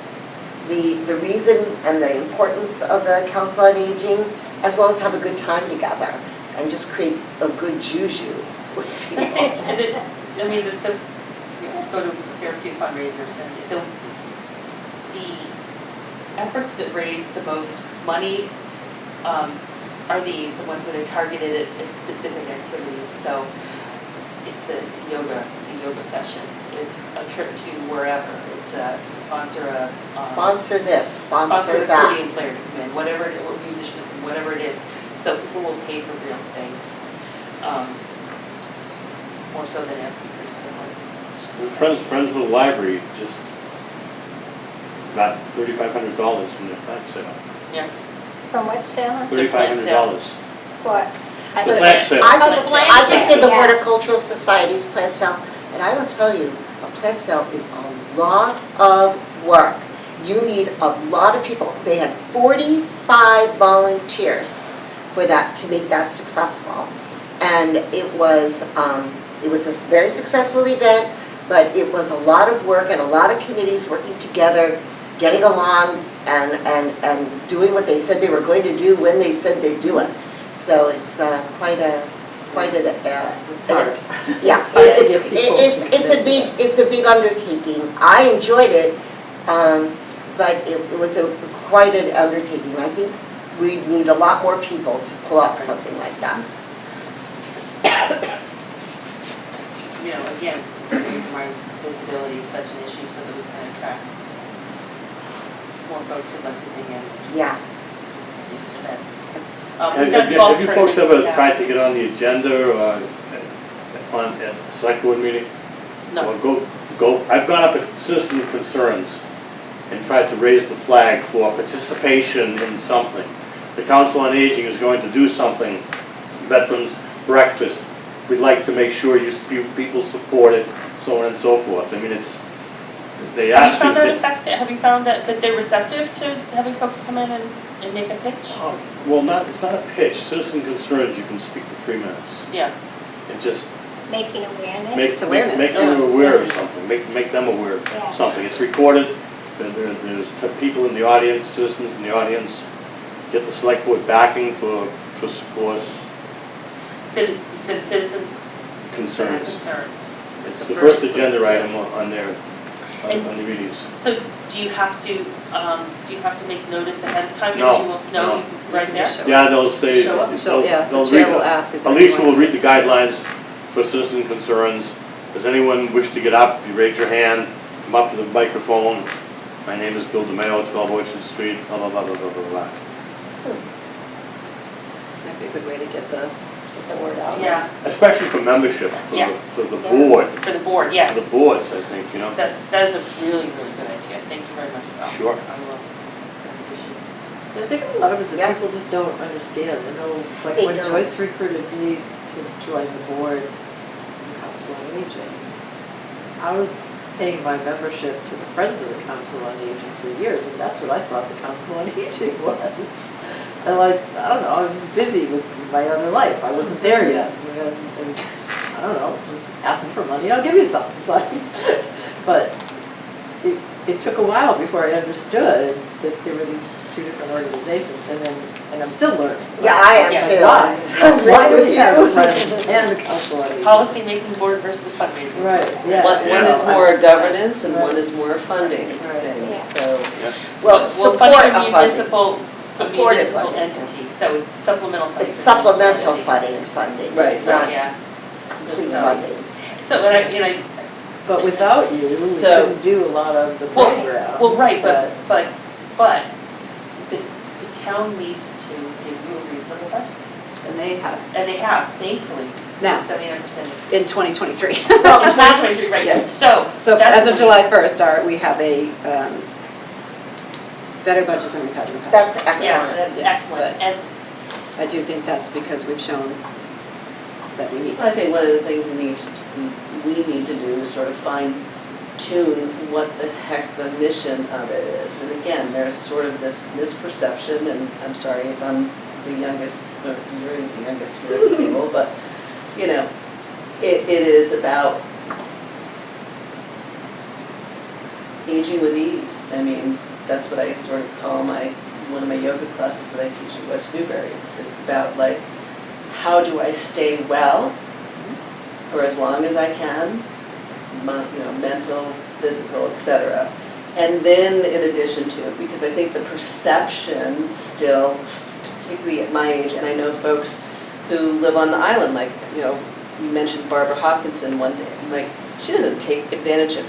the reason and the importance of the Council on Aging, as well as have a good time together, and just create a good juju with people. that seems, I mean, go to a fair few fundraisers, and the efforts that raise the most money are the ones that are targeted at specific activities. So it's the yoga sessions, it's a trip to wherever, it's sponsor a Sponsor this, sponsor sponsor a that. accordion player to come in, whatever, or musician, whatever it is. So people will pay for real things, more so than asking for just a money. Friends of the Library just got $3,500 from their plant sale. Yeah. From what sale? $3,500. What? The plant sale. I just did the Yeah. Horticultural Society's plant sale, and I will tell you, a plant sale is a lot of work. You need a lot of people. They had 45 volunteers for that, to make that successful. And it was a very successful event, but it was a lot of work and a lot of committees working together, getting along and doing what they said they were going to do when they said they'd do it. So it's quite a It's hard. yeah, It's hard to get people to it's a big undertaking. I enjoyed it, but it was quite an undertaking. I think we need a lot more people to pull off something like that. Again, the reason why visibility is such an issue, so that we can attract more folks who'd like to dig in. Yes. Just these events. Have We've done golf you folks tournaments in ever the tried past. to get on the agenda on a select board meeting? No, Well, go, I've gone up at citizen concerns and tried to raise the flag for participation in something. The Council on Aging is going to do something, veterans breakfast. We'd like to make sure people support it, so on and so forth. I mean, they have you ask found you. that effective, have you found that they're receptive to having folks come in and make a pitch? Well, it's not a pitch. Citizen concerns, you can speak for 3 minutes. Yeah, And just Making awareness. make It's awareness, them yeah. aware of something, make them aware Yeah. of something. It's recorded, there's people in the audience, citizens in the audience, get the select board backing for support, you said citizens' concerns. concerns. It's the first agenda item on there, And- on the meetings. So do you have to make notice ahead of time? No, Because you will, no. you can right there? Yeah, they'll say, Show up. So, yeah, they'll the chair read, will ask, is there Alicia anyone will read the who's- guidelines for citizen concerns. Does anyone wish to get up? You raise your hand, come up to the microphone. My name is Bill DeMayo, 12 Orchard Street, blah, blah, blah, blah, blah, blah, blah. Might be a good way to get the word out. Yeah, Especially for membership, Yes. for the board, for the board, yes. for the boards, I think, you know. That is a really, really good idea. Thank you very much, Val. Sure. I will. I appreciate it. I think a lot of it is that Yes. people just don't understand. I know, like when Ignorant. Joyce recruited me to join the board in Council on Aging, I was paying my membership to the Friends of the Council on Aging for years, and that's what I thought the Council on Aging was. And like, I don't know, I was just busy with my other life. I wasn't there yet. And it was, I don't know, I was asking for money, I'll give you some. It's like, but it took a while before I understood that there were these two different organizations, and I'm still learning. Yeah, I am Yeah. too. Why? I'm Why right do with we have the you. Friends and the Council on Aging? Policy making board versus fundraising. Right, yeah. One is more governance and Right. one is more funding Right. thing, Yeah. so. Well, support funding a a municipal, Support a municipal funding. entity, so it's supplemental funding. It's for municipal supplemental entity. funding, Right. it's not Yeah. complete So- funding. So, but I, But without you, we So- couldn't do a lot of the Well, programs. well, right, that- but the town needs to give you a reasonable budget. And they have, And they have, thankfully, Now. 79%. in 2023. Well, In that's, 2023, right, yeah. so. So that's as of the- July 1st, we have a better budget than we've had in the past. that's Yeah, excellent. that's Yeah, excellent, and I do think that's because we've shown that we need. I think one of the things we need to do is sort of fine tune what the heck the mission of it is. And again, there's sort of this misperception, and I'm sorry if I'm the youngest, or you're the youngest here at the table, but, you know, it is about aging with ease. I mean, that's what I sort of call one of my yoga classes that I teach at West Newbury. It's about like, how do I stay well for as long as I can, mental, physical, etc. And then in addition to, because I think the perception still, particularly at my age, and I know folks who live on the island, like, you mentioned Barbara Hopkinson one day, like, she doesn't take advantage of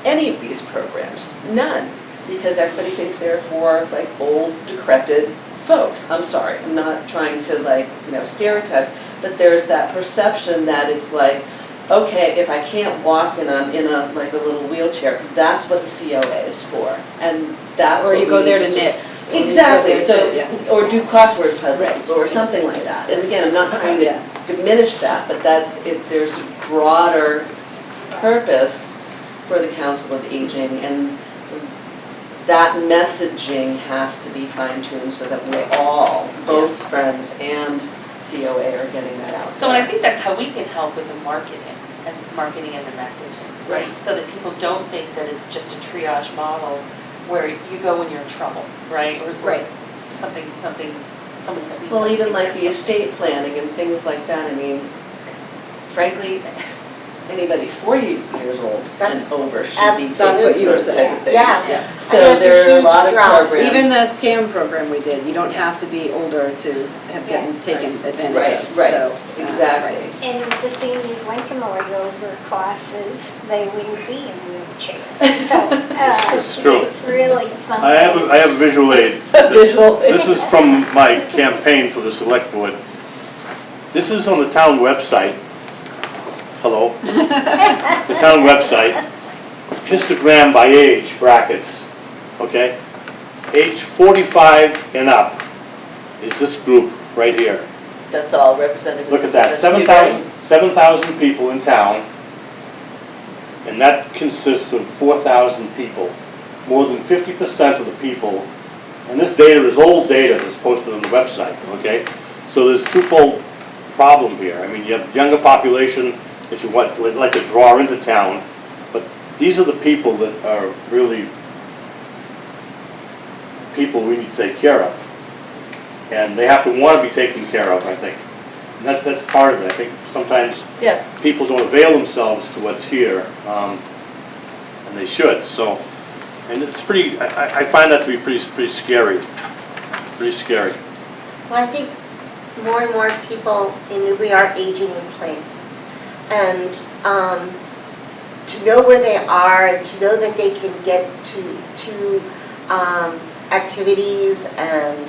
any of these programs, none, because everybody thinks they're for like old, decrepit folks. I'm sorry, I'm not trying to stereotype, but there's that perception that it's like, okay, if I can't walk and I'm in a little wheelchair, that's what the COA is for, and that's Or what you we go there need to knit. Or you go Exactly, there so, to- yeah. or do crossword puzzles, Right. or something like that. And again, I'm not trying Yeah. to diminish that, but that if there's a broader purpose for the Council of Aging, and that messaging has to be fine-tuned so that we're all, both Friends and COA, are getting that out So I there. think that's how we can help with the marketing and the messaging, right? So that people don't think that it's just a triage model where you go when you're in trouble, right? Or Right. something, someone that needs to Well, even take like care the of something. estate planning and things like that, I mean, frankly, anybody 40 years old and That's over should be absolutely- That's what you were those type saying. of things. Yes. Yeah. So And it's a there are a huge lot of drum. programs. Even the scam program we did, you don't have to be older to have gotten taken advantage Right, of. right, So, exactly. right. And if the seniors went to more yoga classes, they wouldn't be in wheelchairs. So, It's true. it's really something. I have a visual aid. Visual. This is from my campaign for the select board. This is on the town website hello, the town website, histogram by age brackets, okay? Age 45 and up is this group right here. That's all representative. Look at that, That's Newbury. 7,000 people in town, and that consists of 4,000 people. More than 50% of the people, and this data is old data that's posted on the website, okay? So there's twofold problem here. I mean, you have younger population that you want, like to draw into town, but these are the people that are really people we need to take care of. And they have to want to be taken care of, I think. And that's part of it. I think sometimes Yeah, people don't avail themselves to what's here, and they should, so. And it's pretty, I find that to be pretty scary, pretty scary. Well, I think more and more people in Newbury are aging in place. And to know where they are, and to know that they can get to activities and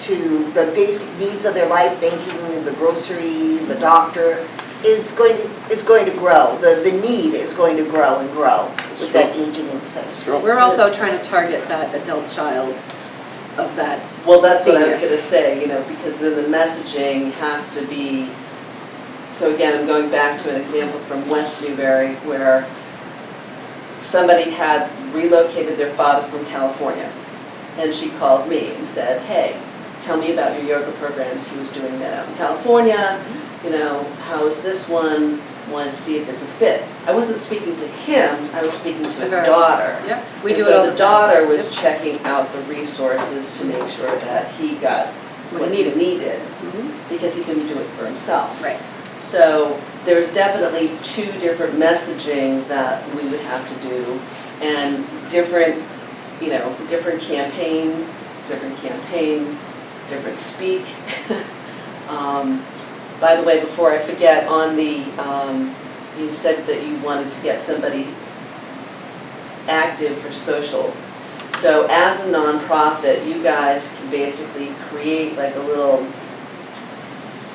to the basic needs of their life, banking, the grocery, the doctor, is going to grow. The need is going to grow and grow with that aging in place. Sure. We're also trying to target that adult child of that. well, that's what I was Senior. gonna say, you know, because then the messaging has to be, so again, I'm going back to an example from West Newbury where somebody had relocated their father from California, and she called me and said, hey, tell me about your yoga programs. He was doing that out in California, you know, how is this one? Wanted to see if it's a fit. I wasn't speaking to him, I was speaking to his her. daughter. Yep, we And do it all so the the time. daughter was Yep. checking out the resources to make sure that he got what he needed, Mhm. because he couldn't do it for himself. Right. So there's definitely two different messaging that we would have to do, and different, you know, different campaign, different speak. By the way, before I forget, on the, you said that you wanted to get somebody active for social. So as a nonprofit, you guys can basically create like a little,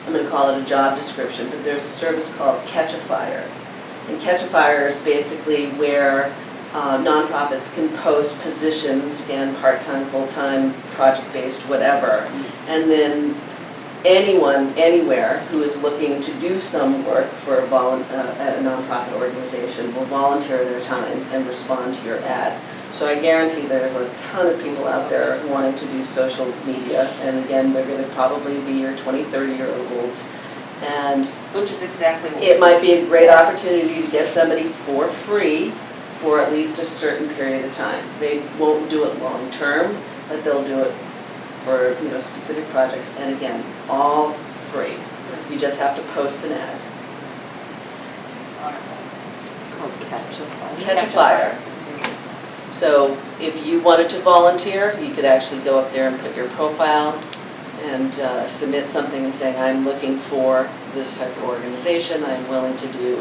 I'm gonna call it a job description, but there's a service called Catch a Fire. And Catch a Fire is basically where nonprofits can post positions, again, part-time, full-time, project-based, whatever. And then anyone, anywhere who is looking to do some work for a nonprofit organization will volunteer their time and respond to your ad. So I guarantee there's a ton of people out there wanting to do social media, and again, they're gonna probably be your 20, 30-year-olds. And Which is exactly what. it might be a great opportunity to get somebody for free for at least a certain period of time. They won't do it long-term, but they'll do it for, you know, specific projects, and again, all free. You just have to post an ad. It's called Catch a Fire. Catch a Fire. So if you wanted to volunteer, you could actually go up there and put your profile and submit something and saying, I'm looking for this type of organization, I'm willing to do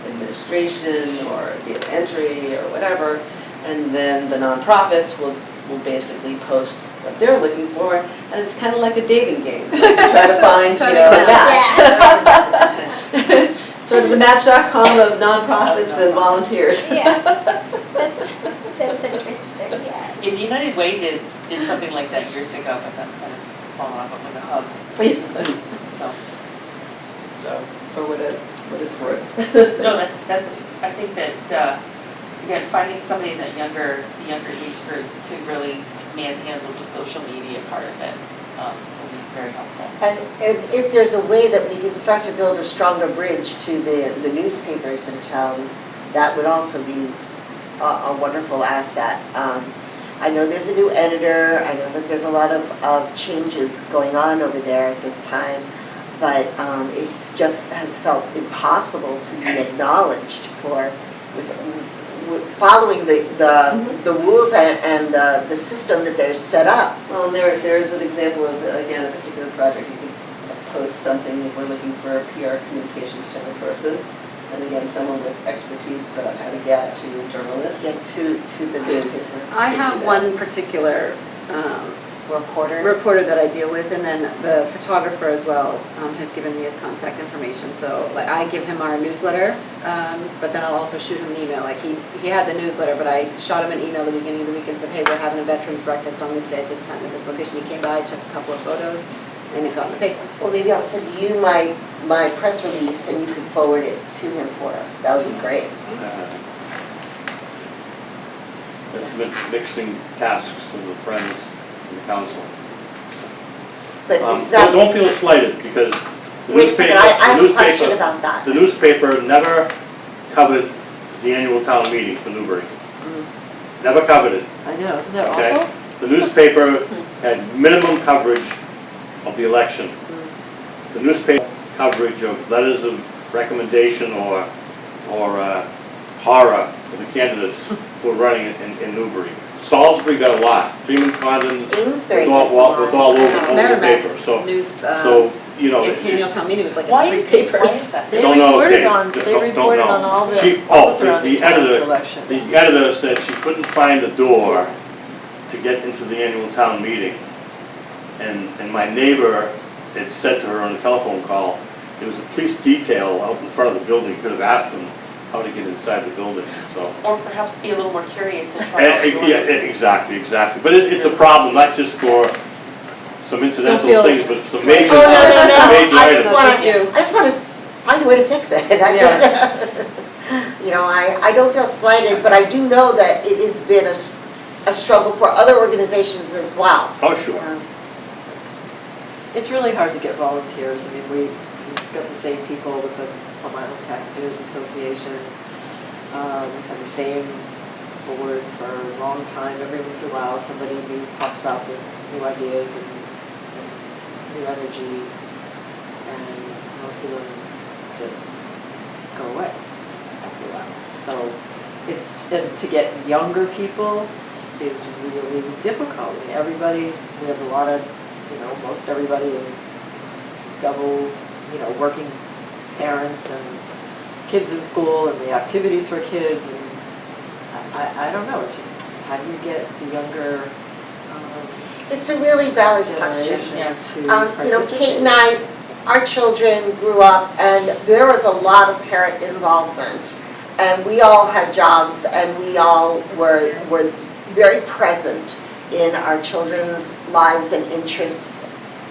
administration or data entry or whatever, and then the nonprofits will basically post what they're looking for, and it's kind of like a dating game. Like you try to find, you know, a match. Sort of the Match.com of nonprofits and volunteers. Yeah, that's interesting, yes. Yeah, the United Way did something like that years ago, but that's kind of fallen off of the hub, so. So, for what it's worth. No, that's, I think that, again, finding somebody in the younger age group to really manhandle the social media part of it will be very helpful. And if there's a way that we can start to build a stronger bridge to the newspapers in town, that would also be a wonderful asset. I know there's a new editor, I know that there's a lot of changes going on over there at this time, but it's just has felt impossible to be acknowledged for with following the rules and the system that they're set up. Well, there's an example of, again, a particular project. You can post something if we're looking for a PR communications type of person. And again, someone with expertise about how to get to journalists. Get to the newspaper. I have one particular reporter that I deal with, and then the photographer as well has given me his contact information. So like I give him our newsletter, but then I'll also shoot him an email. Like he had the newsletter, but I shot him an email at the beginning of the week and said, hey, we're having a veterans breakfast on this day at this time at this location. He came by, took a couple of photos, and it got in the paper. Well, maybe I'll send you my press release and you can forward it to him for us. That would be great. It's been mixing tasks of the Friends and the council. But it's not, Don't feel slighted, because the wait a second, newspaper, I have a question about that. the newspaper never covered the annual town meeting for Newbury. Never covered it, I know, isn't that okay? awful? The newspaper had minimum coverage of the election. The newspaper coverage of letters of recommendation or horror for the candidates who were running in Newbury. Salisbury got a lot. Freeman Condon Amesbury was gets a lot. all over the paper. Merrimack's So, news, so you know, annual town meeting was like Why in is 3 that? Why papers. is that? They Don't know, reported okay. on, Don't- they don't reported know. on all the Oh, surrounding the towns editor- elections. The editor said she couldn't find the door to get into the annual town meeting. And my neighbor had said to her on a telephone call, there was a police detail out in front of the building, could have asked them how to get inside the building, so. Or perhaps be a little more curious and try out Yeah, yours. exactly. But it's a problem, not just for some incidental feel things, but some slighted. major, Oh, no, major I just items. want This is you. to find a way to fix it. I just, you know, I don't feel slighted, but I do know that it has been a struggle for other organizations as well. Oh, sure. It's really hard to get volunteers. I mean, we've got the same people with the Plum Island Taxpayers Association. We've had the same board for a long time. Every once in a while, somebody new pops up with new ideas and new energy, and most of them just go away after a while. So and to get younger people is really difficult. I mean, we have a lot of, most everybody is double, working parents and kids in school and the activities for kids, and I don't know, it's just, how do you get the younger It's a really valid question. generation to Kate and I, our children grew up and there was a lot of parent involvement. And we all had jobs and we all were very present in our children's lives and interests,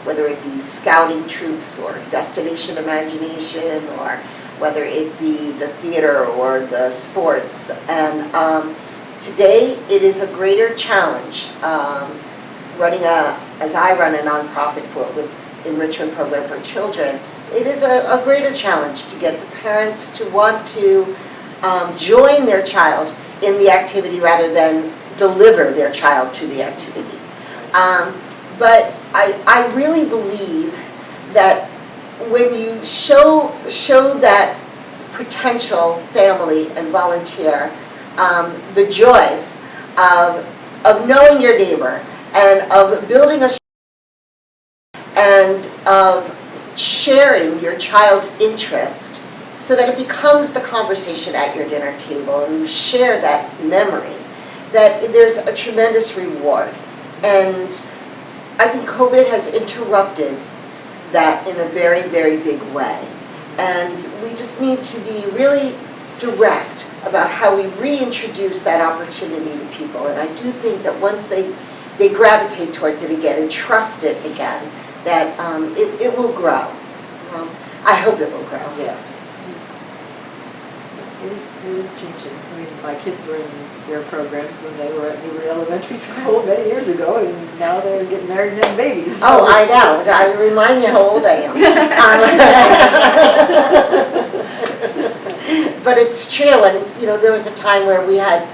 whether it be scouting troops or Destination Imagination, or whether it be the theater or the sports. And today it is a greater challenge. As I run a nonprofit with enrichment program for children, it is a greater challenge to get the parents to want to join their child in the activity rather than deliver their child to the activity. But I really believe that when you show that potential family and volunteer the joys of knowing your neighbor and of building a and of sharing your child's interest so that it becomes the conversation at your dinner table and you share that memory, that there's a tremendous reward. And I think COVID has interrupted that in a very, very big way. And we just need to be really direct about how we reintroduce that opportunity to people. And I do think that once they gravitate towards it again and trust it again, that it will grow. I hope it will grow. Yeah. It is changing. I mean, my kids were in their programs when they were at Newbury Elementary School many years ago, and now they're getting married and having babies. So. Oh, I know. I remind me how old I am. But it's true, and there was a time where we had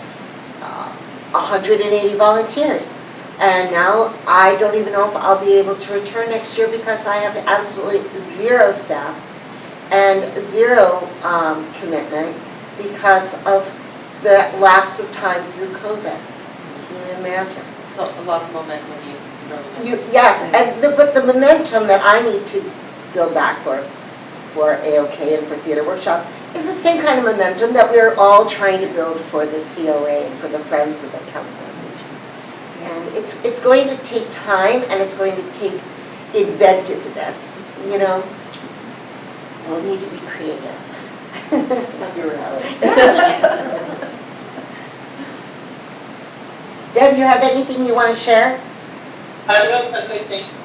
180 volunteers. And now I don't even know if I'll be able to return next year because I have absolutely zero staff and zero commitment because of the lapse of time through COVID. Can you imagine? It's a lot of momentum you really missed. Yes, but the momentum that I need to build back for AOK and for Theater Workshop is the same kind of momentum that we're all trying to build for the COA and for the Friends of the Council on Aging. And it's going to take time, and it's going to take inventiveness, you know? We'll need to be creative. Up your alley. Deb, you have anything you want to share? No, good, thanks.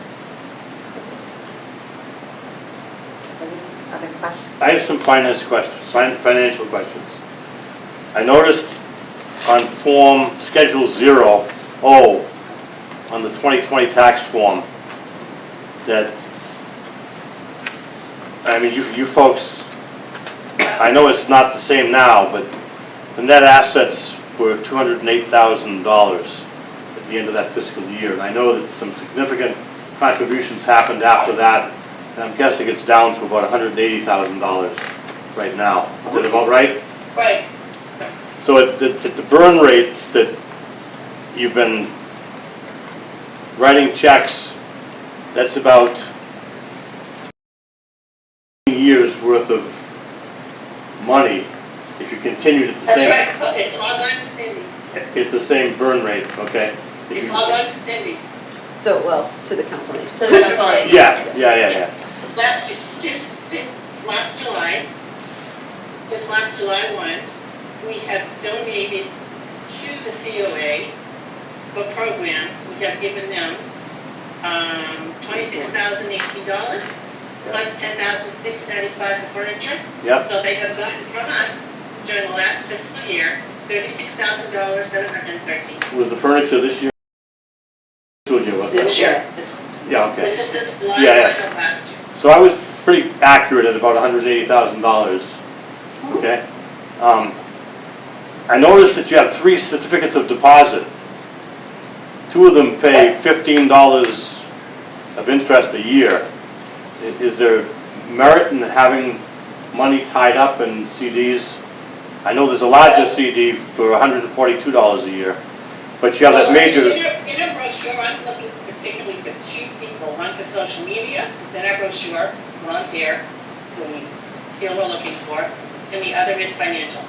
Any other questions? I have some financial questions. I noticed on form Schedule 0O on the 2020 tax form that, I mean, you folks, I know it's not the same now, but the net assets were $208,000 at the end of that fiscal year. And I know that some significant contributions happened after that, and I'm guessing it's down to about $180,000 right now. Is that about right? Right, So at the burn rate that you've been writing checks, that's about years worth of money if you continued at the that's same, right, it's all gone to Cindy, at the same burn rate, okay? If it's you- all gone to Cindy. So, well, to the council on aging. So that's fine. Yeah. Last, since last July 1, we have donated to the COA for programs. We have given them $26,018 plus $10,695 for furniture. Yep, So they have gotten from us during the last fiscal year, $36,713. was the furniture this year? Fiscal year, wasn't it? This year. Yeah, okay. This is since July Yeah, 1 yeah. of last year. So I was pretty accurate at about $180,000, okay? I noticed that you have 3 certificates of deposit. 2 of them pay $15 of interest a year. Is there merit in having money tied up in CDs? I know there's a larger CD for $142 a year, but you have that Well, major, in a brochure, I'm looking particularly for 2 people, one for social media, it's in our brochure, volunteer, the skill we're looking for, and the other is financial.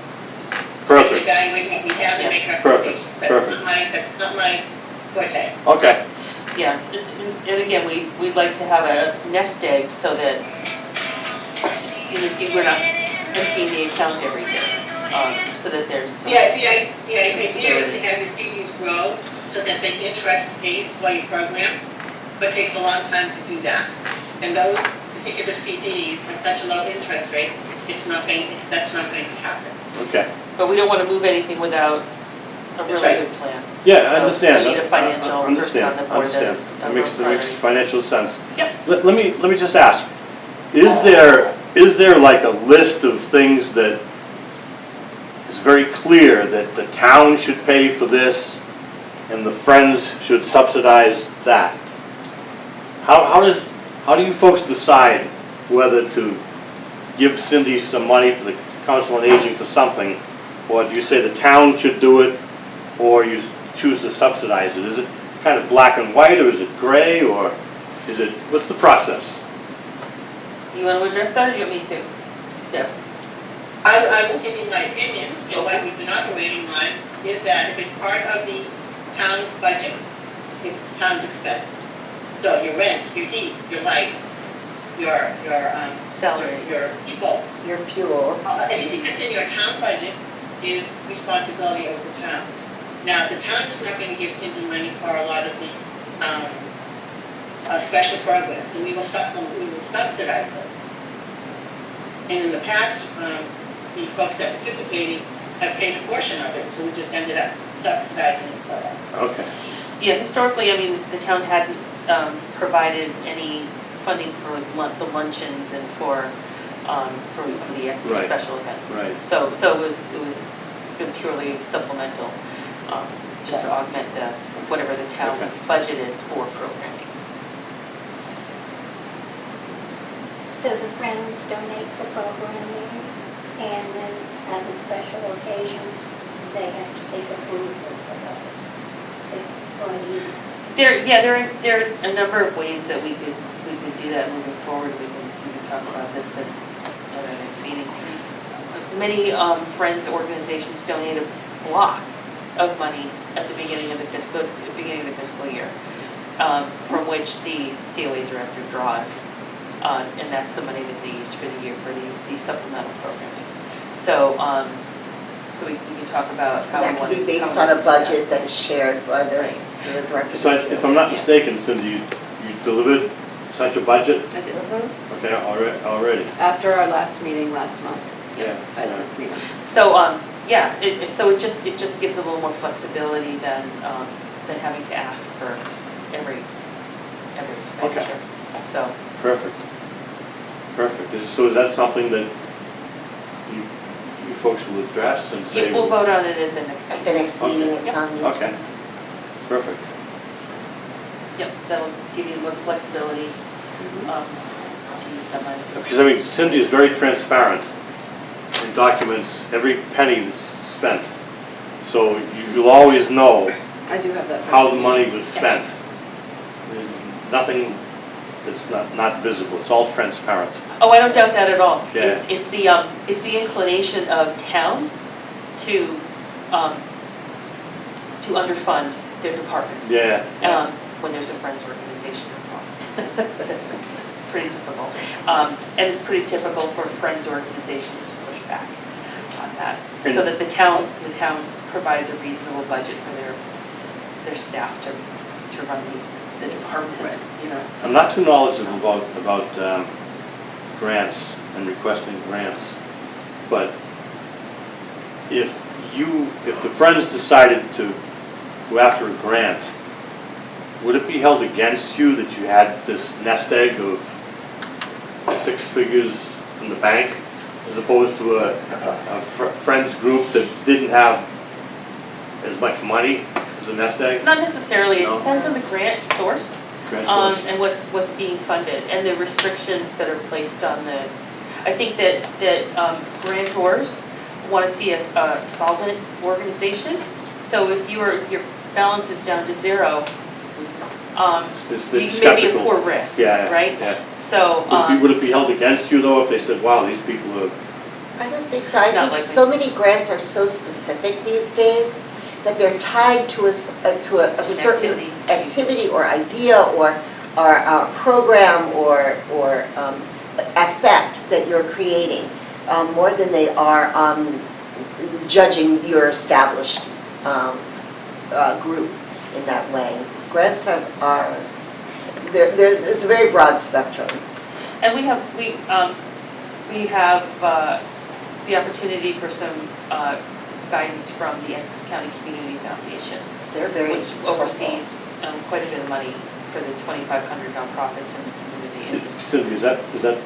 So we Perfect. evaluate what we have and make Perfect, recommendations. perfect. That's not my forte. okay, Yeah, and again, we'd like to have a nest egg so that we're not emptying the account every year, so that there's. Yeah, the idea is to have your CDs grow so that the interest pays for your programs, but it takes a long time to do that. And those particular CDs have such a low interest rate, that's not going to happen. okay. But we don't want to move anything without a That's really right. good plan. Yeah, I So, understand. we need a financial I person on the board that is understand. a That real makes priority. financial sense. Yep. Let me just ask, is there like a list of things that is very clear that the town should pay for this and the Friends should subsidize that? How do you folks decide whether to give Cindy some money for the Council on Aging for something, or do you say the town should do it, or you choose to subsidize it? Is it kind of black and white, or is it gray, or is it, what's the process? You want to address that, or do you want me to? Yeah. I will give you my opinion, and what we've been operating on is that if it's part of the town's budget, it's the town's expense. So your rent, your heat, your light, your Salaries. your people, Your fuel. anything that's in your town budget is responsibility of the town. Now, the town is not going to give Cindy money for a lot of the special programs, and we will subsidize those. And in the past, the folks that participated have paid a portion of it, so we just ended up subsidizing it for them. Okay. Yeah, historically, I mean, the town hadn't provided any funding for the luncheons and for some of the extra Right. special events. Right. So it's been purely supplemental, just to augment whatever the town Okay. budget is for programming. So the Friends donate for programming, and then at the special occasions, they have to seek approval for those. Or you, There are a number of ways that we could do that moving forward. We can talk about this at our next meeting. Many Friends organizations donate a block of money at the beginning of the fiscal year, from which the COA director draws. And that's the money that they use for the year for the supplemental programming. So, so we can talk about how we That want can to. be based on a budget that is shared by the Right. the director. So if I'm not mistaken, Cindy, you delivered such a budget, I did. okay, already? After our last meeting last month, Yeah. I had sent an email. So, yeah, so it just gives a little more flexibility than having to ask for every expenditure. So, Perfect. So is that something that you folks will address and say? yeah, we'll vote on it at the next At the meeting. next meeting, it's on the. Okay, perfect. Yep, that'll give you the most flexibility Mm-hmm. to use that money. Because I mean, Cindy is very transparent and documents every penny that's spent. So you'll always know I do have that. how the money was spent. There's nothing that's not visible, it's all transparent. Oh, I don't doubt that at all. Yeah. It's the inclination of towns to underfund their departments. Yeah, When there's a Friends organization involved. That's pretty typical. And it's pretty typical for Friends organizations to push back on that. So And- that the town provides a reasonable budget for their staff to run the department, you know. I'm not too knowledgeable about grants and requesting grants, but if the Friends decided to go after a grant, would it be held against you that you had this nest egg of 6 figures in the bank, as opposed to a Friends group that didn't have as much money as a nest egg? Not necessarily, it No. depends on the grant source. Grant source? And what's being funded, and the restrictions that are placed on I think that grantors want to see a solvent organization. So if your balance is down to zero, It's you may be a skeptical. poor risk, Yeah, right? yeah. So, Would it be held against you though if they said, wow, these people are, I don't think so. I Not think likely. so many grants are so specific these days that they're tied to a certain activity or idea or program or effect that you're creating, more than they are judging your established group in that way. Grants are it's a very broad spectrum. and we have the opportunity for some guidance from the Essex County Community Foundation, They're very which oversees quite a bit of money for the 2,500 nonprofits in the community. And it's- Cindy, is that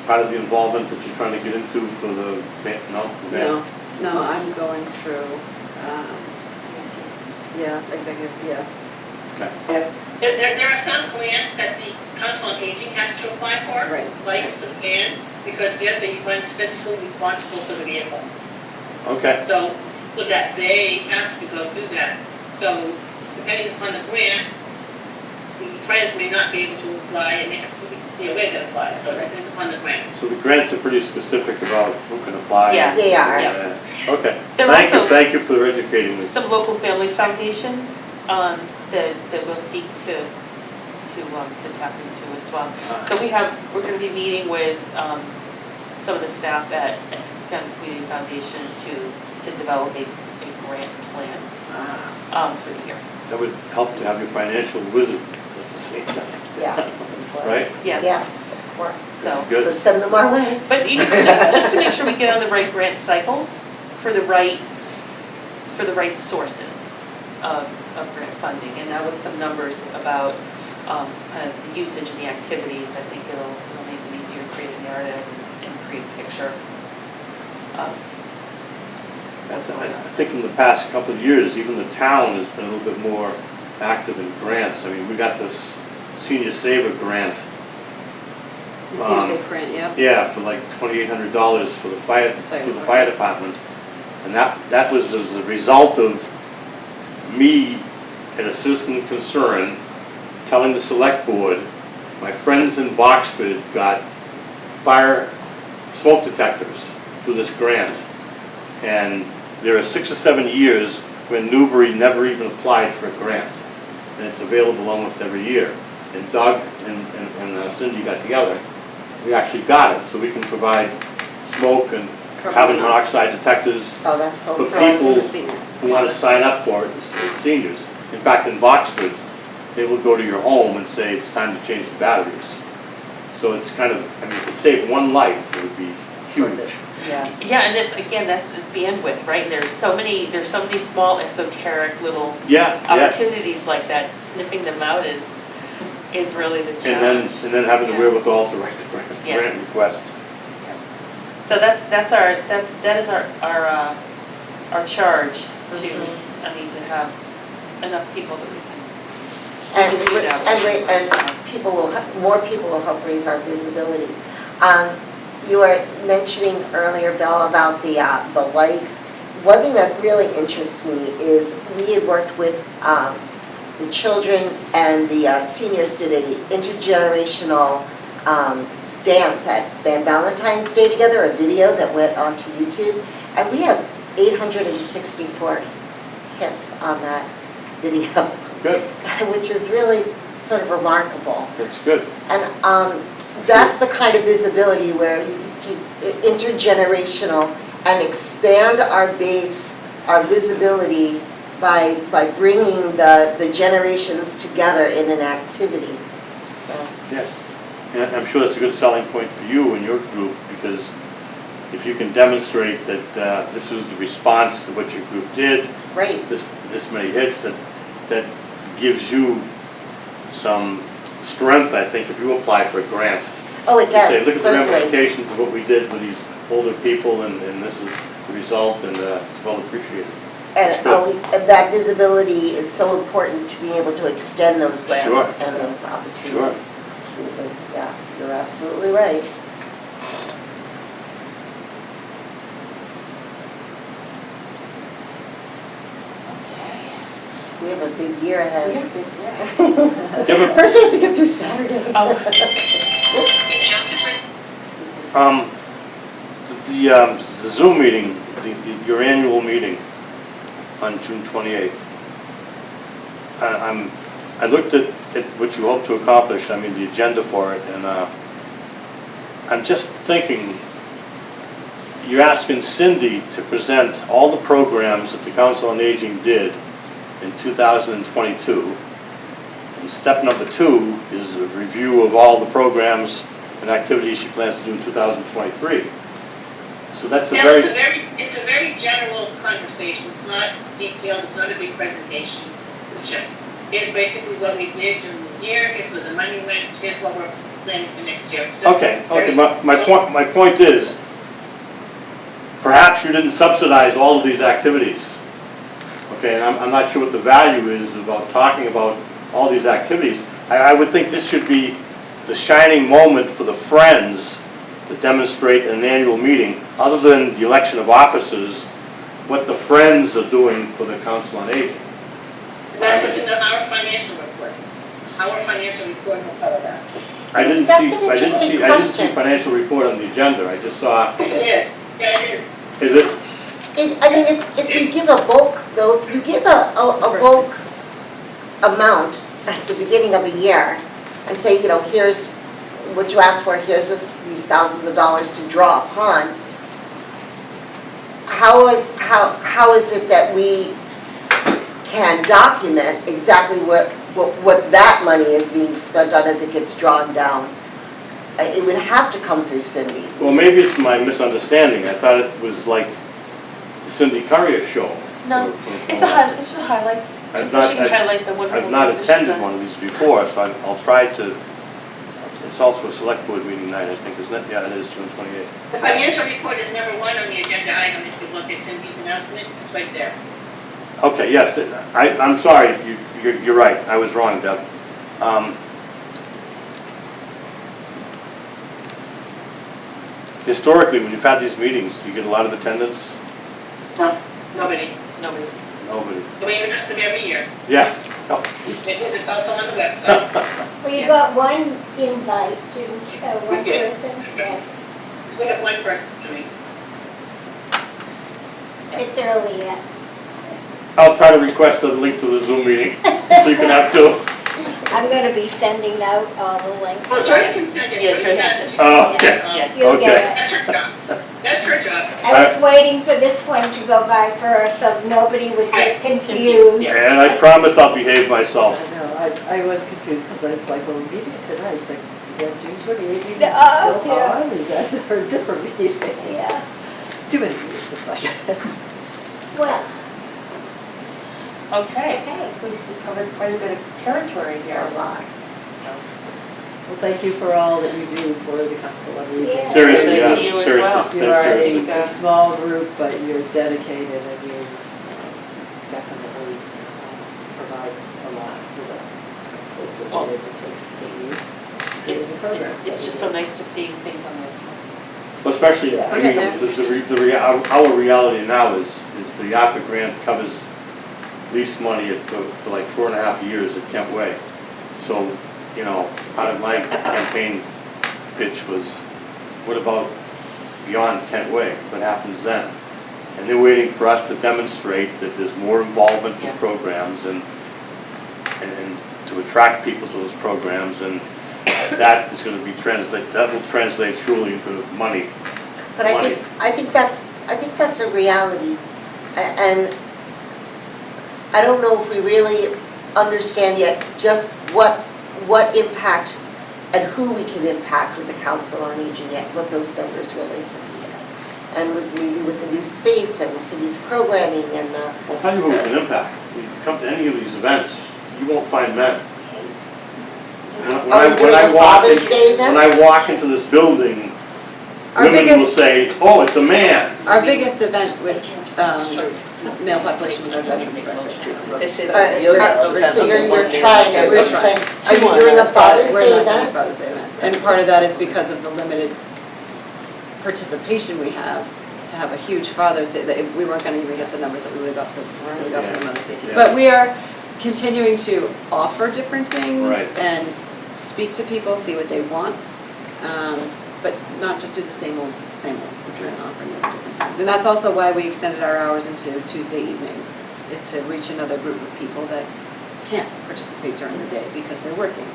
part of the involvement that you're trying to get into for the, no? No, I'm going through, yeah, executive, yeah. Okay. There are some grants that the Council on Aging has to apply for, Right. like for the van, because they're the ones fiscally responsible for the vehicle. Okay, So that they have to go through that. So depending upon the grant, the Friends may not be able to apply and may have to see a way that applies. So it depends upon the grants. so the grants are pretty specific about who can apply. Yeah. They are. Yeah. Okay, There are thank you, also- thank you for educating me. some local family foundations that will seek to tap into as well. So we're going to be meeting with some of the staff at Essex County Community Foundation to develop a grant plan for the year. That would help to have your financial wizard at the same time, Yeah. right? Yeah, Yes, of course. so, So Good. send them our way. but just to make sure we get on the right grant cycles for the right sources of grant funding. And now with some numbers about kind of the usage and the activities, I think it'll make it easier to create a narrative and create a picture of what's going on. I think in the past couple of years, even the town has been a little bit more active in grants. I mean, we got this senior saver grant. The senior safe grant, yeah. Yeah, for like $2,800 for the fire department. And that was as a result of me, and a citizen concern, telling the select board, my friends in Boxford got fire smoke detectors through this grant. And there are 6 or 7 years when Newbury never even applied for a grant, and it's available almost every year. And Doug and Cindy got together, we actually got it, so we can provide smoke and carbon monoxide detectors Oh, that's so for cool. people For seniors. who want to sign up for it as seniors. In fact, in Boxford, they will go to your home and say, it's time to change the batteries. So it's kind of, I mean, if it saved one life, it would be huge. Yes. Yeah, and that's, again, that's the bandwidth, right? There's so many small esoteric little Yeah, yeah. opportunities like that. Sniffing them out is really the And challenge. then having the Yeah. wherewithal to write the Yeah. grant request. So that is our charge to, Mhm. I mean, to have enough people that we can. And more people will help raise our visibility. You were mentioning earlier, Bill, about the likes. One thing that really interests me is we had worked with the children and the seniors did a intergenerational dance at Valentine's Day together, a video that went onto YouTube, and we have 864 hits on that video. Good, Which is really sort of remarkable. that's good. And that's the kind of visibility where you can take intergenerational and expand our base, our visibility by bringing the generations together in an activity. So, Yes. And I'm sure that's a good selling point for you and your group, because if you can demonstrate that this was the response to what your group did, great. this many hits, that gives you some strength, I think, if you apply for a grant. Oh, it You say, does, look at the certainly. ramifications of what we did with these older people, and this is the result, and it's well appreciated. And and that visibility is so important to be able to extend those grants Sure. and those opportunities. Absolutely, yes, you're absolutely right. We have a big year ahead. Yeah, First we have to get through Saturday. Oh. Excuse me. The Zoom meeting, your annual meeting on June 28th. I looked at what you hope to accomplish, I mean, the agenda for it, and I'm just thinking, you're asking Cindy to present all the programs that the Council on Aging did in 2022. And step number 2 is a review of all the programs and activities she plans to do in 2023. So that's a Now, very, it's a very general conversation, it's not detailed, it's not a big presentation. It's just, here's basically what we did during the year, here's where the money went, here's what we're planning for next year. It's just okay, very- my point is, perhaps you didn't subsidize all of these activities. Okay, and I'm not sure what the value is about talking about all these activities. I would think this should be the shining moment for the Friends to demonstrate in an annual meeting, other than the election of officers, what the Friends are doing for the Council on Aging. That's what's in our financial report. Our financial report will cover that. I didn't That's see, an I didn't interesting see, I didn't see question. financial report on the agenda, I just saw, Yes, it is. Yeah, it is. is it? I mean, if you give a bulk, though, if you give a bulk amount at the beginning of a year and say, you know, here's what you asked for, here's these thousands of dollars to draw upon, how is it that we can document exactly what that money is being spent on as it gets drawn down? It would have to come through Cindy. Well, maybe it's my misunderstanding, I thought it was like the Cindy Courier show. No, it's the highlights, I've just so not- she can highlight the wonderful I've not things that she's attended done. one of these before, so I'll try to, it's also a select board meeting night, I think, isn't it? Yeah, it is, June 28th. The financial report is number 1 on the agenda item, if you look at Cindy's announcement, it's right there. Okay, yes, I'm sorry, you're right, I was wrong, Deb. Historically, when you've had these meetings, do you get a lot of attendance? No, nobody. Nobody. Nobody. We announce them every year. Yeah. Oh, It's also on the website. Well, you got one invite, didn't you? One We did. person? Yes. We have one person coming. It's early yet. I'll try to request a link to the Zoom meeting, so you can have two. I'm gonna be sending out all the links. Well, Joyce can send it, Yeah, Joyce Joyce has it. She Oh, can send it, Yeah. You'll Okay. get it. That's her job. That's her job. I was waiting for this one to go by first, so nobody would get confused. Yeah. And I promise I'll behave myself. I know, I was confused, because I was like, well, the meeting tonight, it's like, is that June 28th meeting Oh, still yeah. on? Is that for a different meeting? Yeah, Too many meetings, it's like. well, Okay, okay. we covered quite a bit of territory here. A lot. So, Well, thank you for all that you do for the Council on Aging. Yeah. Seriously, Thank yeah, you as seriously, well. You are seriously. a small group, but you're dedicated and you definitely provide a lot for the council to Well, be able to continue doing It's, the programs. it's just so nice to see things on the website. Well, especially, Yeah. I mean, our reality now is the ARPA grant covers lease money for like 4.5 years at Kent Way. So, you know, part of my campaign pitch was, what about beyond Kent Way? What happens then? And they're waiting for us to demonstrate that there's more involvement in Yeah. programs and to attract people to those programs, and that is going to be that will translate truly into money. But I think that's a reality. And I don't know if we really understand yet just what impact and who we can impact with the Council on Aging yet, what those numbers really can be. And maybe with the new space and the city's programming and the, I'll tell you who we can impact. If you come to any of these events, you won't find men. Are you doing a Father's Day event? When I walk into this building, Our women will biggest, say, oh, it's a man. our biggest event with male population was our veterans breakfast recently. They say So that we're- yoga we're hotel still you're doing one one day. trying to, We're you're trying. trying, are you doing a Father's We're Day not doing a event? Father's Day event. And part of that is because of the limited participation we have, to have a huge Father's Day, that we weren't gonna even get the numbers that we would've got for the Mother's Day team. Yeah. But we are continuing to offer different things Right. and speak to people, see what they want, but not just do the same old, same old. We're trying to offer new different things. And that's also why we extended our hours into Tuesday evenings, is to reach another group of people that can't participate during the day because they're working.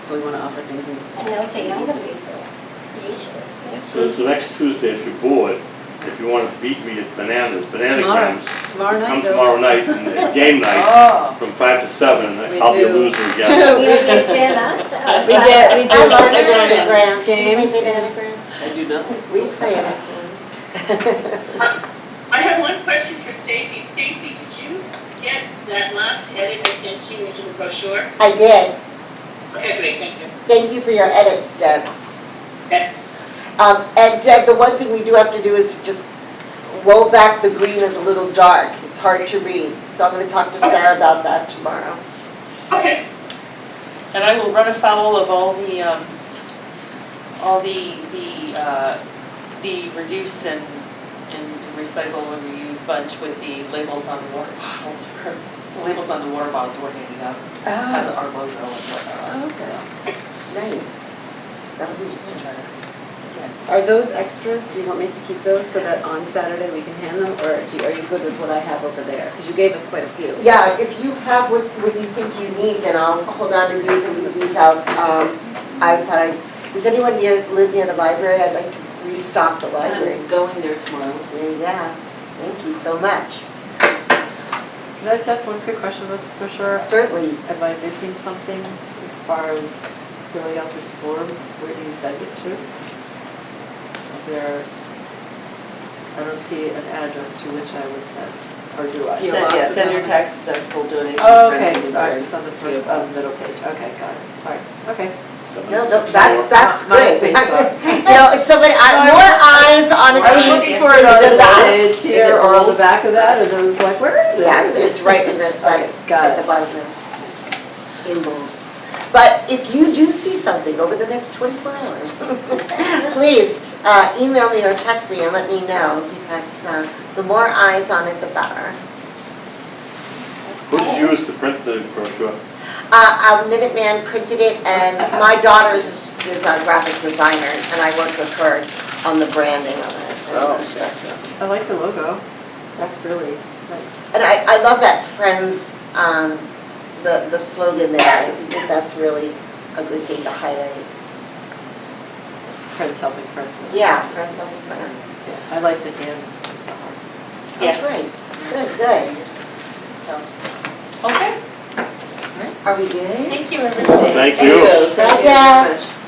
So we want to offer things in. And no to younger people, usually. So next Tuesday, if you're bored, if you want to beat me at Banana It's tomorrow. Grams, It's tomorrow night, come Bill. tomorrow night, and at game night, Oh, from 5 to 7, We I'll be a do. loser again. We get dinner. We do I love dinner and bananagrams. Do you play games. bananagrams? I do not. We play it. I have one question for Stacy. Stacy, did you get that last edit I sent you into the brochure? I did. Okay, great, thank you. Thank you for your edits, Deb. Okay. And Deb, the one thing we do have to do is just roll back the green is a little dark. It's hard to read. So I'm going to talk to Sarah about that tomorrow. Okay. and I will run afoul of all the reduce and recycle and reuse bunch with the labels on the water bottles. The labels on the water bottles we're handing out, have Oh, our logo and whatnot. okay. Nice. That'll be Just to try to, again, Are those extras, do you want me to keep those so that on Saturday we can hand them, or are you good with what I have over there? Because you gave us quite a few. Yeah, if you have what you think you need, then I'll hold on to these and leave these out. Does anyone live near the library? I'd like to restock the library. I'm going there tomorrow. Yeah, thank you so much. Can I just ask one quick question about this brochure? Certainly. Am I missing something as far as filling out this form? Where do you send it to? Is there, I don't see an address to which I would send, or do I? Send your tax deductible donation to Oh, Friends okay, of the sorry, Library. it's on the PO first, Box. middle page, okay, got it, sorry, okay. No, that's My good. space bar. You know, somebody, more eyes on a I was piece looking is for it on the the best. page Is here it or on the old? back of that, and I was like, where is it? Yeah, it's right in this, Okay, got at the it. bottom, in bold. But if you do see something over the next 24 hours, please email me or text me and let me know, because the more eyes on it, the better. Who did you use to print the brochure? Minuteman printed it, and my daughter is a graphic designer, and I worked with her on the branding of it. and the structure. I like the logo. That's really nice. And I love that Friends, the slogan there. I think that's really a good thing to highlight. Friends helping friends. Yeah, Friends helping friends. Yeah, I like the hands. Yeah. Oh, great, good. So, okay, Are we good? thank you, everybody. Thank you. Thank you. Thank you very much.